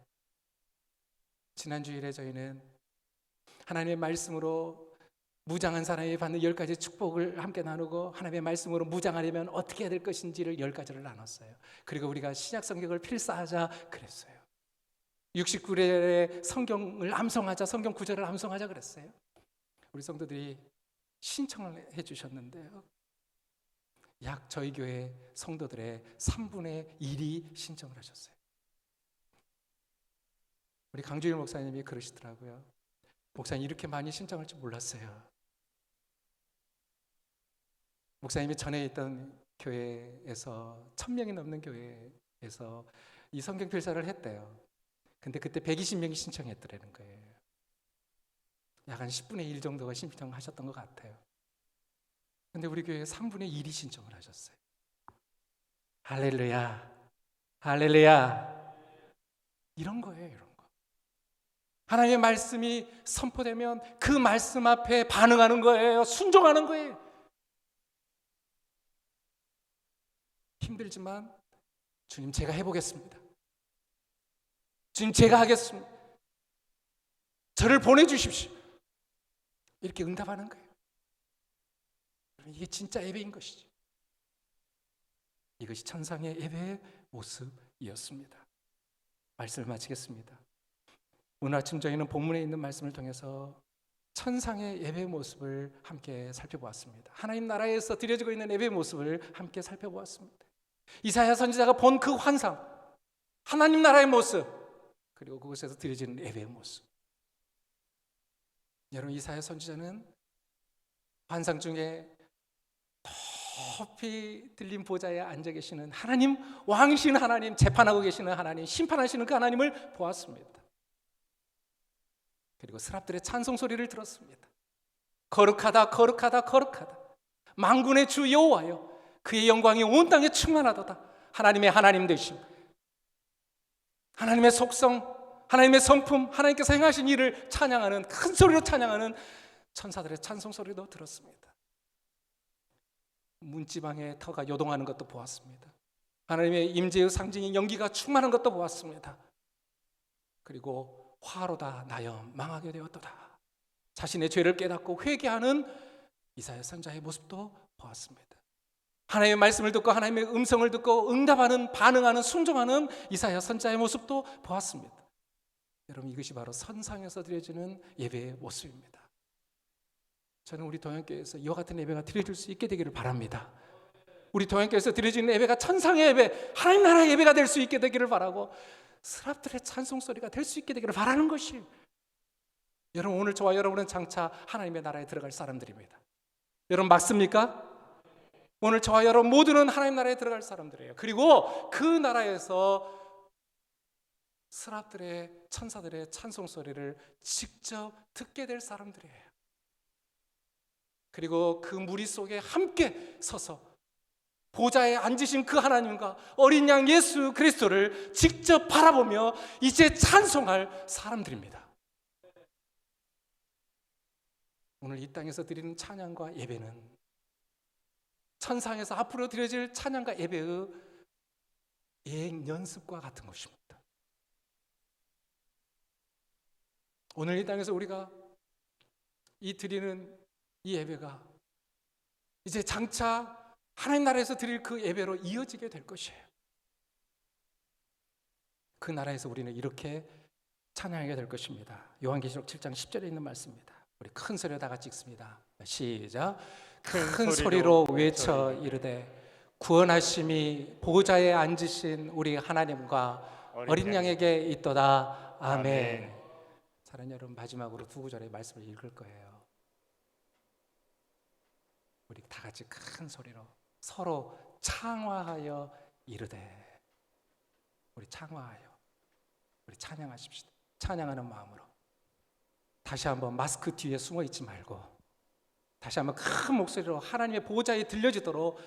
지난 주일에 저희는 하나님의 말씀으로 무장한 사람이 받는 10가지 축복을 함께 나누고 하나님의 말씀으로 무장하려면 어떻게 해야 될 것인지를 10가지를 나눴어요. 그리고 우리가 신약 성경을 필사하자 그랬어요. 69절의 성경을 암송하자, 성경 구절을 암송하자 그랬어요. 우리 성도들이 신청을 해주셨는데요. 약 저희 교회 성도들의 3분의 1이 신청을 하셨어요. 우리 강주일 목사님이 그러시더라고요. 목사님 이렇게 많이 신청할 줄 몰랐어요. 목사님이 전에 있던 교회에서 1000명이 넘는 교회에서 이 성경 필사를 했대요. 근데 그때 120명이 신청했더라는 거예요. 약 한 10분의 1 정도가 신청하셨던 것 같아요. 근데 우리 교회에 3분의 1이 신청을 하셨어요. 할렐루야, 할렐루야. 이런 거예요, 이런 거. 하나님의 말씀이 선포되면 그 말씀 앞에 반응하는 거예요. 순종하는 거예요. 힘들지만 주님 제가 해보겠습니다. 주님 제가 하겠습니다. 저를 보내주십시오. 이렇게 응답하는 거예요. 이게 진짜 예배인 것이죠. 이것이 천상의 예배의 모습이었습니다. 말씀을 마치겠습니다. 오늘 아침 저희는 본문에 있는 말씀을 통해서 천상의 예배의 모습을 함께 살펴보았습니다. 하나님 나라에서 드려지고 있는 예배의 모습을 함께 살펴보았습니다. 이사야 선지자가 본 그 환상, 하나님 나라의 모습, 그리고 그곳에서 드려지는 예배의 모습. 여러분, 이사야 선지자는 환상 중에 높이 들린 보좌에 앉아 계시는 하나님, 왕이신 하나님, 재판하고 계시는 하나님, 심판하시는 그 하나님을 보았습니다. 그리고 스랍들의 찬송 소리를 들었습니다. 거룩하다, 거룩하다, 거룩하다. 만군의 주 여호와여, 그의 영광이 온 땅에 충만하도다. 하나님의 하나님 되심, 하나님의 속성, 하나님의 성품, 하나님께서 행하신 일을 찬양하는, 큰 소리로 찬양하는 천사들의 찬송 소리도 들었습니다. 문지방의 터가 요동하는 것도 보았습니다. 하나님의 임재의 상징인 연기가 충만한 것도 보았습니다. 그리고 화로다 나여 망하게 되었도다. 자신의 죄를 깨닫고 회개하는 이사야 선지자의 모습도 보았습니다. 하나님의 말씀을 듣고 하나님의 음성을 듣고 응답하는, 반응하는, 순종하는 이사야 선지자의 모습도 보았습니다. 여러분, 이것이 바로 선상에서 드려지는 예배의 모습입니다. 저는 우리 동양교회에서 이와 같은 예배가 드려질 수 있게 되기를 바랍니다. 우리 동양교회에서 드려지는 예배가 천상의 예배, 하나님 나라의 예배가 될 수 있게 되기를 바라고, 스랍들의 찬송 소리가 될 수 있게 되기를 바라는 것이, 여러분, 오늘 저와 여러분은 장차 하나님의 나라에 들어갈 사람들입니다. 여러분 맞습니까? 오늘 저와 여러분 모두는 하나님 나라에 들어갈 사람들이에요. 그리고 그 나라에서 스랍들의, 천사들의 찬송 소리를 직접 듣게 될 사람들이에요. 그리고 그 무리 속에 함께 서서 보좌에 앉으신 그 하나님과 어린 양 예수 그리스도를 직접 바라보며 이제 찬송할 사람들입니다. 오늘 이 땅에서 드리는 찬양과 예배는 천상에서 앞으로 드려질 찬양과 예배의 예행 연습과 같은 것입니다. 오늘 이 땅에서 우리가 이 드리는 이 예배가 이제 장차 하나님 나라에서 드릴 그 예배로 이어지게 될 것이에요. 그 나라에서 우리는 이렇게 찬양하게 될 것입니다. 요한계시록 7장 10절에 있는 말씀입니다. 우리 큰 소리로 다 같이 읽습니다. 시작. 큰 소리로 외쳐 이르되 구원하심이 보좌에 앉으신 우리 하나님과 어린 양에게 있도다. 아멘. 사랑하는 여러분, 마지막으로 두 구절의 말씀을 읽을 거예요. 우리 다 같이 큰 소리로 서로 창화하여 이르되, 우리 창화하여, 우리 찬양하십시다. 찬양하는 마음으로 다시 한번 마스크 뒤에 숨어 있지 말고 다시 한번 큰 목소리로 하나님의 보좌에 들려지도록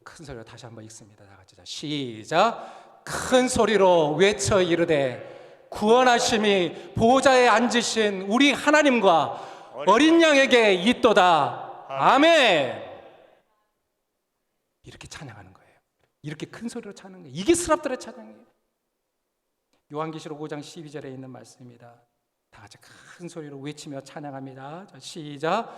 큰 소리로 다시 한번 읽습니다. 다 같이 시작. 큰 소리로 외쳐 이르되 구원하심이 보좌에 앉으신 우리 하나님과 어린 양에게 있도다. 아멘. 이렇게 찬양하는 거예요. 이렇게 큰 소리로 찬양하는 거예요. 이게 스랍들의 찬양이에요. 요한계시록 5장 12절에 있는 말씀입니다. 다 같이 큰 소리로 외치며 찬양합니다. 자, 시작.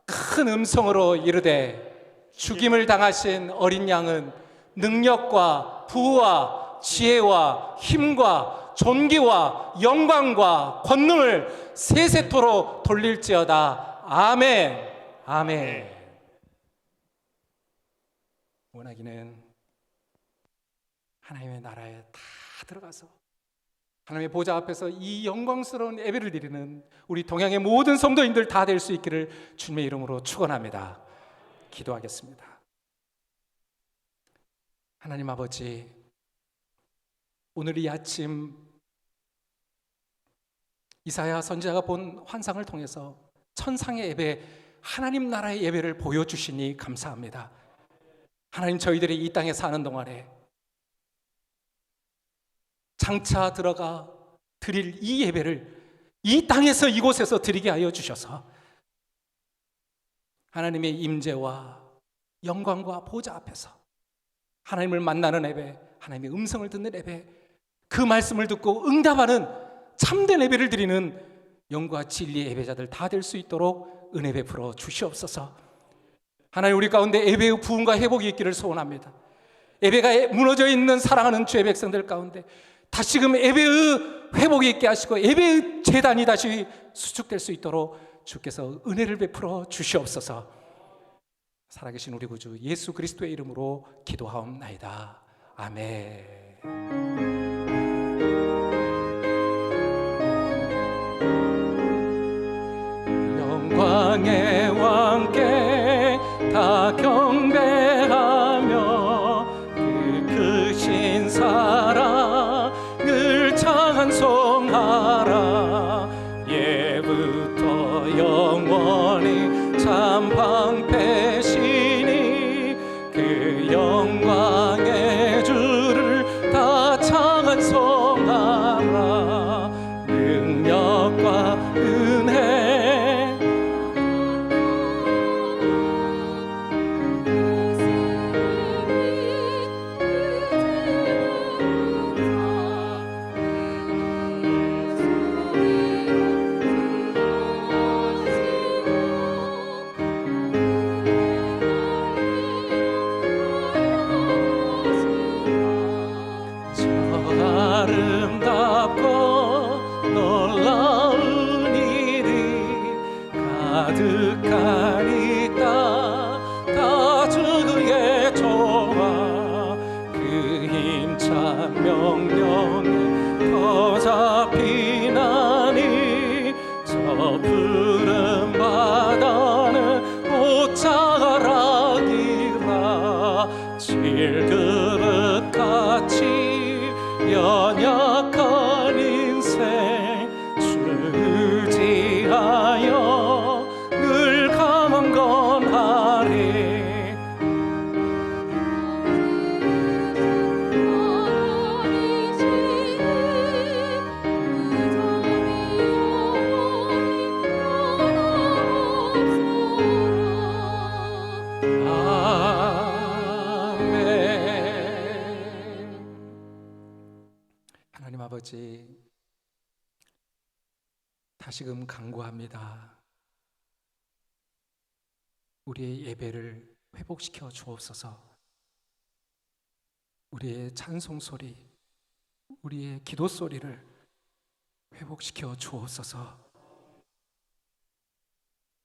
큰 음성으로 이르되 죽임을 당하신 어린 양은 능력과 부와 지혜와 힘과 존귀와 영광과 권능을 세세토록 돌릴지어다. 아멘. 아멘. 원하기는 하나님의 나라에 다 들어가서 하나님의 보좌 앞에서 이 영광스러운 예배를 드리는 우리 동양의 모든 성도인들 다 될 수 있기를 주님의 이름으로 축원합니다. 기도하겠습니다. 하나님 아버지, 오늘 이 아침 이사야 선지자가 본 환상을 통해서 천상의 예배, 하나님 나라의 예배를 보여주시니 감사합니다. 하나님, 저희들이 이 땅에 사는 동안에 장차 들어가 드릴 이 예배를 이 땅에서 이곳에서 드리게 하여 주셔서 하나님의 임재와 영광과 보좌 앞에서 하나님을 만나는 예배, 하나님의 음성을 듣는 예배, 그 말씀을 듣고 응답하는 참된 예배를 드리는 영과 진리의 예배자들 다 될 수 있도록 은혜 베풀어 주시옵소서. 하나님, 우리 가운데 예배의 부흥과 회복이 있기를 소원합니다. 예배가 무너져 있는 사랑하는 주의 백성들 가운데 다시금 예배의 회복이 있게 하시고 예배의 재단이 다시 수축될 수 있도록 주께서 은혜를 베풀어 주시옵소서. 살아계신 우리 구주 예수 그리스도의 이름으로 기도하옵나이다. 아멘. 영광의 왕께 다 경배하며 그 크신 사랑을 찬송하라. 예부터 영원히 참 방패시니 그 영광의 주를 다 찬송하라. 능력과 은혜 아름답고 놀라운 일이 가득한 이 땅 다 주의 좋아. 그 힘찬 명령에 더 잡히나니 저 푸른 바다는 옷자락이라. 질그릇같이 연약한 인생 주지하여 늘 강건하리. 하나님 아버지, 다시금 간구합니다. 우리의 예배를 회복시켜 주옵소서. 우리의 찬송 소리, 우리의 기도 소리를 회복시켜 주옵소서.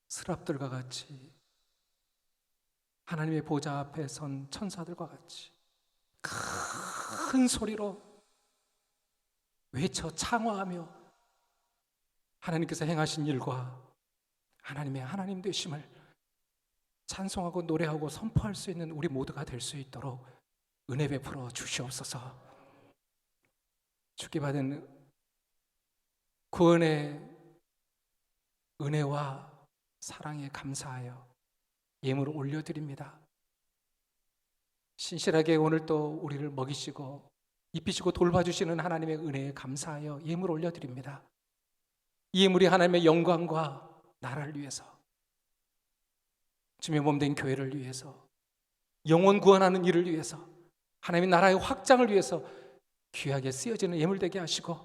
스랍들과 같이 하나님의 보좌 앞에 선 천사들과 같이 큰 소리로 외쳐 창화하며 하나님께서 행하신 일과 하나님의 하나님 되심을 찬송하고 노래하고 선포할 수 있는 우리 모두가 될 수 있도록 은혜 베풀어 주시옵소서. 주께 받은 구원의 은혜와 사랑에 감사하여 예물을 올려드립니다. 신실하게 오늘 또 우리를 먹이시고 입히시고 돌봐주시는 하나님의 은혜에 감사하여 예물 올려드립니다. 이 예물이 하나님의 영광과 나라를 위해서, 주님의 몸된 교회를 위해서, 영혼 구원하는 일을 위해서, 하나님의 나라의 확장을 위해서 귀하게 쓰여지는 예물 되게 하시고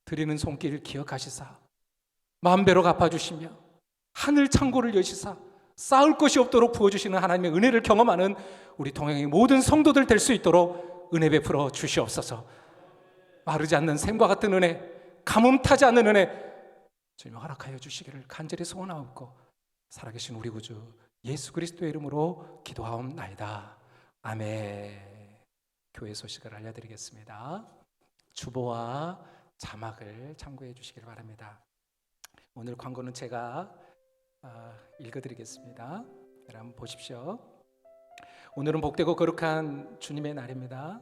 드리는 손길을 기억하시사 만배로 갚아주시며 하늘 창고를 여시사 쌓을 것이 없도록 부어주시는 하나님의 은혜를 경험하는 우리 동행의 모든 성도들 될 수 있도록 은혜 베풀어 주시옵소서. 마르지 않는 샘과 같은 은혜, 가뭄 타지 않는 은혜 주님 허락하여 주시기를 간절히 소원하옵고 살아계신 우리 구주 예수 그리스도의 이름으로 기도하옵나이다. 아멘. 교회 소식을 알려드리겠습니다. 주보와 자막을 참고해 주시길 바랍니다. 오늘 광고는 제가 읽어드리겠습니다. 여러분 보십시오. 오늘은 복되고 거룩한 주님의 날입니다.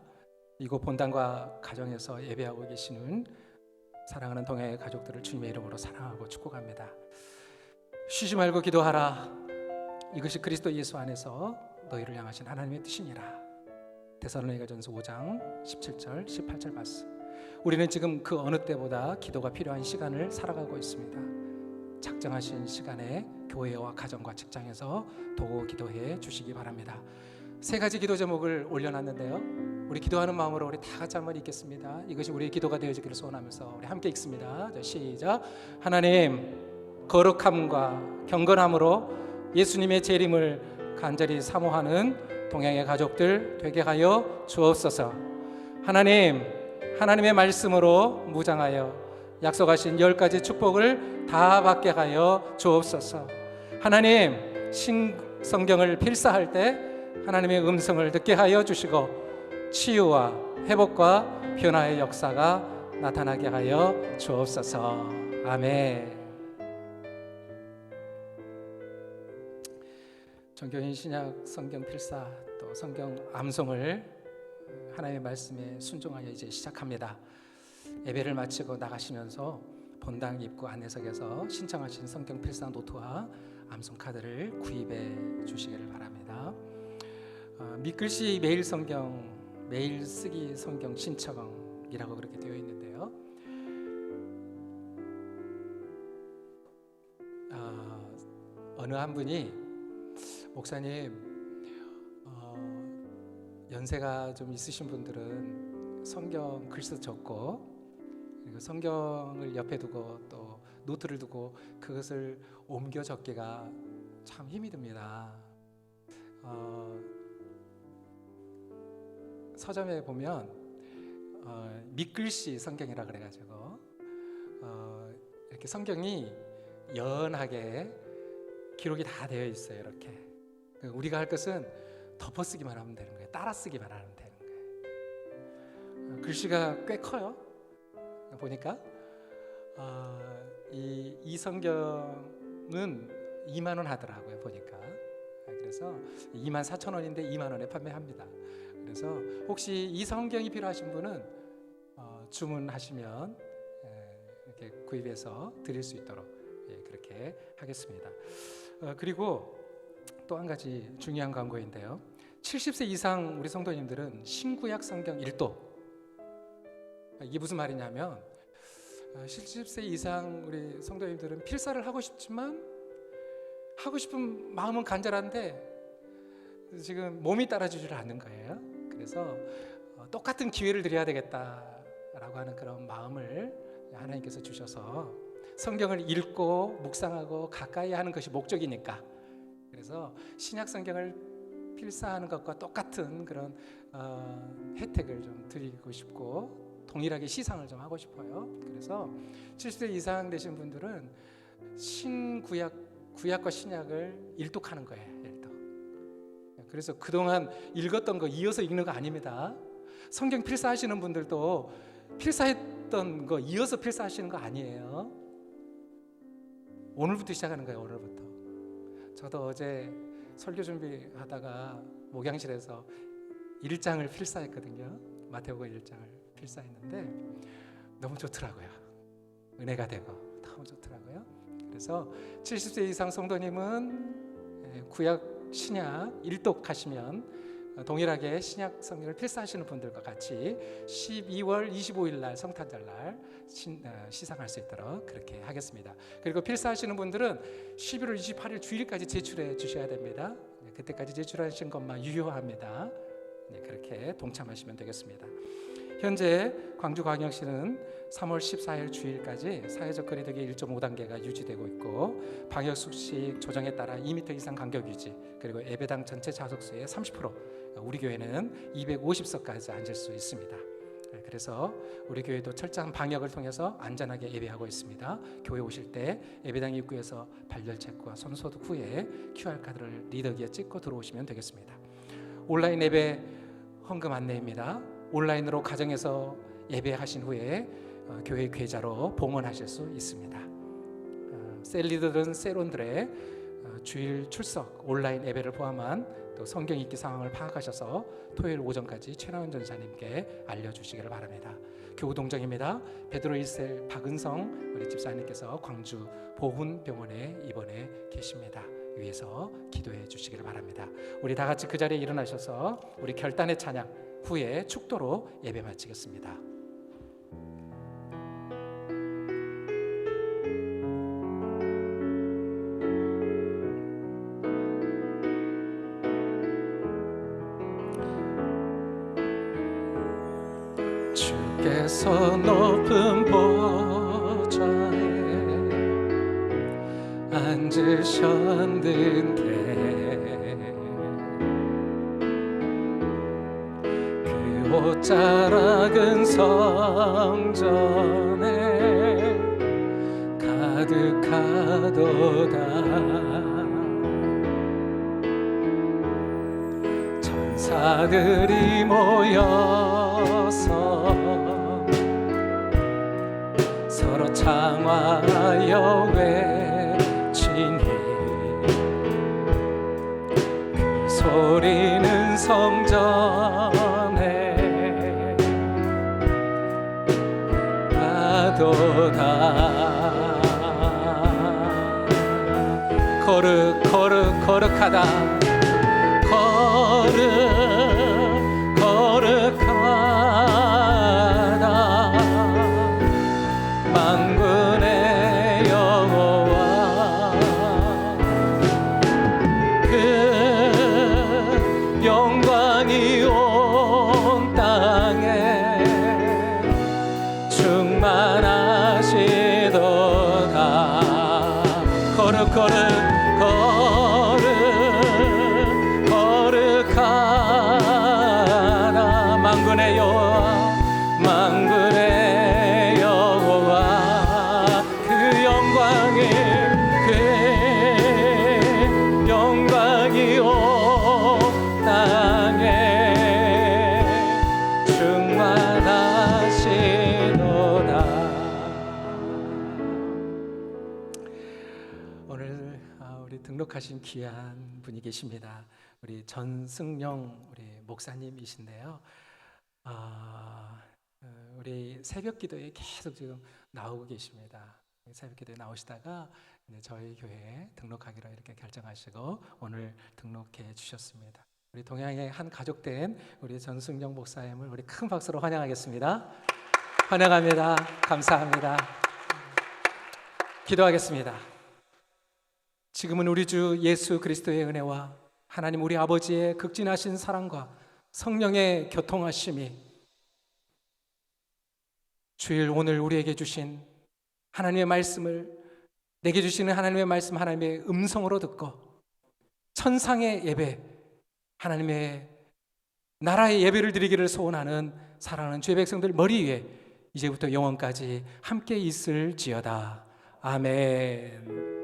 이곳 본당과 가정에서 예배하고 계시는 사랑하는 동행의 가족들을 주님의 이름으로 사랑하고 축복합니다. 쉬지 말고 기도하라. 이것이 그리스도 예수 안에서 너희를 향하신 하나님의 뜻이니라. 데살로니가전서 5장 17절 18절 말씀. 우리는 지금 그 어느 때보다 기도가 필요한 시간을 살아가고 있습니다. 작정하신 시간에 교회와 가정과 직장에서 도구 기도해 주시기 바랍니다. 세 가지 기도 제목을 올려놨는데요. 우리 기도하는 마음으로 우리 다 같이 한번 읽겠습니다. 이것이 우리의 기도가 되어지기를 소원하면서 우리 함께 읽습니다. 시작. 하나님, 거룩함과 경건함으로 예수님의 재림을 간절히 사모하는 동양의 가족들 되게 하여 주옵소서. 하나님, 하나님의 말씀으로 무장하여 약속하신 10가지 축복을 다 받게 하여 주옵소서. 하나님, 신성경을 필사할 때 하나님의 음성을 듣게 하여 주시고 치유와 회복과 변화의 역사가 나타나게 하여 주옵소서. 아멘. 정교인 신약 성경 필사 또 성경 암송을 하나님의 말씀에 순종하여 이제 시작합니다. 예배를 마치고 나가시면서 본당 입구 안내석에서 신청하신 성경 필사 노트와 암송 카드를 구입해 주시기를 바랍니다. 밑글씨 매일 성경 매일 쓰기 성경 신청이라고 그렇게 되어 있는데요. 어느 한 분이 목사님 연세가 좀 있으신 분들은 성경 글씨도 적고 그리고 성경을 옆에 두고 또 노트를 두고 그것을 옮겨 적기가 참 힘이 듭니다. 서점에 보면 밑글씨 성경이라 그래가지고 이렇게 성경이 연하게 기록이 다 되어 있어요. 이렇게 우리가 할 것은 덮어쓰기만 하면 되는 거예요. 따라쓰기만 하면 되는 거예요. 글씨가 꽤 커요. 보니까 이 성경은 2만 원 하더라고요. 보니까 그래서 24,000원인데 2만 원에 판매합니다. 그래서 혹시 이 성경이 필요하신 분은 주문하시면 이렇게 구입해서 드릴 수 있도록 그렇게 하겠습니다. 그리고 또 한 가지 중요한 광고인데요. 70세 이상 우리 성도님들은 신구약 성경 1도. 이게 무슨 말이냐면 70세 이상 우리 성도님들은 필사를 하고 싶지만 하고 싶은 마음은 간절한데 지금 몸이 따라주질 않는 거예요. 그래서 똑같은 기회를 드려야 되겠다라고 하는 그런 마음을 하나님께서 주셔서 성경을 읽고 묵상하고 가까이 하는 것이 목적이니까 그래서 신약 성경을 필사하는 것과 똑같은 그런 혜택을 좀 드리고 싶고 동일하게 시상을 좀 하고 싶어요. 그래서 70세 이상 되신 분들은 구약과 신약을 일독하는 거예요. 일독. 그래서 그동안 읽었던 거 이어서 읽는 거 아닙니다. 성경 필사하시는 분들도 필사했던 거 이어서 필사하시는 거 아니에요. 오늘부터 시작하는 거예요. 오늘부터. 저도 어제 설교 준비하다가 목양실에서 1장을 필사했거든요. 마태복음 1장을 필사했는데 너무 좋더라고요. 은혜가 되고 너무 좋더라고요. 그래서 70세 이상 성도님은 구약 신약 일독하시면 동일하게 신약 성경을 필사하시는 분들과 같이 12월 25일 날 성탄절 날 시상할 수 있도록 그렇게 하겠습니다. 그리고 필사하시는 분들은 11월 28일 주일까지 제출해 주셔야 됩니다. 그때까지 제출하신 것만 유효합니다. 그렇게 동참하시면 되겠습니다. 현재 광주광역시는 3월 14일 주일까지 사회적 거리두기 1.5단계가 유지되고 있고 방역 수칙 조정에 따라 2m 이상 간격 유지, 그리고 예배당 전체 좌석수의 30%, 우리 교회는 250석까지 앉을 수 있습니다. 그래서 우리 교회도 철저한 방역을 통해서 안전하게 예배하고 있습니다. 교회 오실 때 예배당 입구에서 발열 체크와 손 소독 후에 QR카드를 리더기에 찍고 들어오시면 되겠습니다. 온라인 예배 헌금 안내입니다. 온라인으로 가정에서 예배하신 후에 교회 계좌로 봉헌하실 수 있습니다. 셀리들은 셀원들의 주일 출석 온라인 예배를 포함한 또 성경 읽기 상황을 파악하셔서 토요일 오전까지 최나원 전사님께 알려주시기를 바랍니다. 교우동정입니다. 베드로 1셀 박은성 우리 집사님께서 광주 보훈병원에 입원해 계십니다. 위에서 기도해 주시기를 바랍니다. 우리 다 같이 그 자리에 일어나셔서 우리 결단의 찬양 후에 축도로 예배 마치겠습니다. 주께서 높은 보좌에 앉으셨는데 그 옷자락은 성전에 가득하도다. 천사들이 모여서 서로 창화하여 외치니 그 소리는 성전에 가도다. 거룩하다. 거룩하다. 만군의 여호와 그 영광이 온 땅에 충만하시도다. 거룩하다. 만군의 여호와 만군의 여호와 그 영광이 온 땅에 충만하시도다. 오늘 우리 등록하신 귀한 분이 계십니다. 우리 전승용 우리 목사님이신데요. 우리 새벽 기도에 계속 지금 나오고 계십니다. 새벽 기도에 나오시다가 이제 저희 교회에 등록하기로 이렇게 결정하시고 오늘 등록해 주셨습니다. 우리 동양의 한 가족된 우리 전승용 목사님을 우리 큰 박수로 환영하겠습니다. 환영합니다. 감사합니다. 기도하겠습니다. 지금은 우리 주 예수 그리스도의 은혜와 하나님 우리 아버지의 극진하신 사랑과 성령의 교통하심이 주일 오늘 우리에게 주신 하나님의 말씀을 내게 주시는 하나님의 말씀 하나님의 음성으로 듣고 천상의 예배 하나님의 나라의 예배를 드리기를 소원하는 사랑하는 주의 백성들 머리 위에 이제부터 영원까지 함께 있을지어다. 아멘.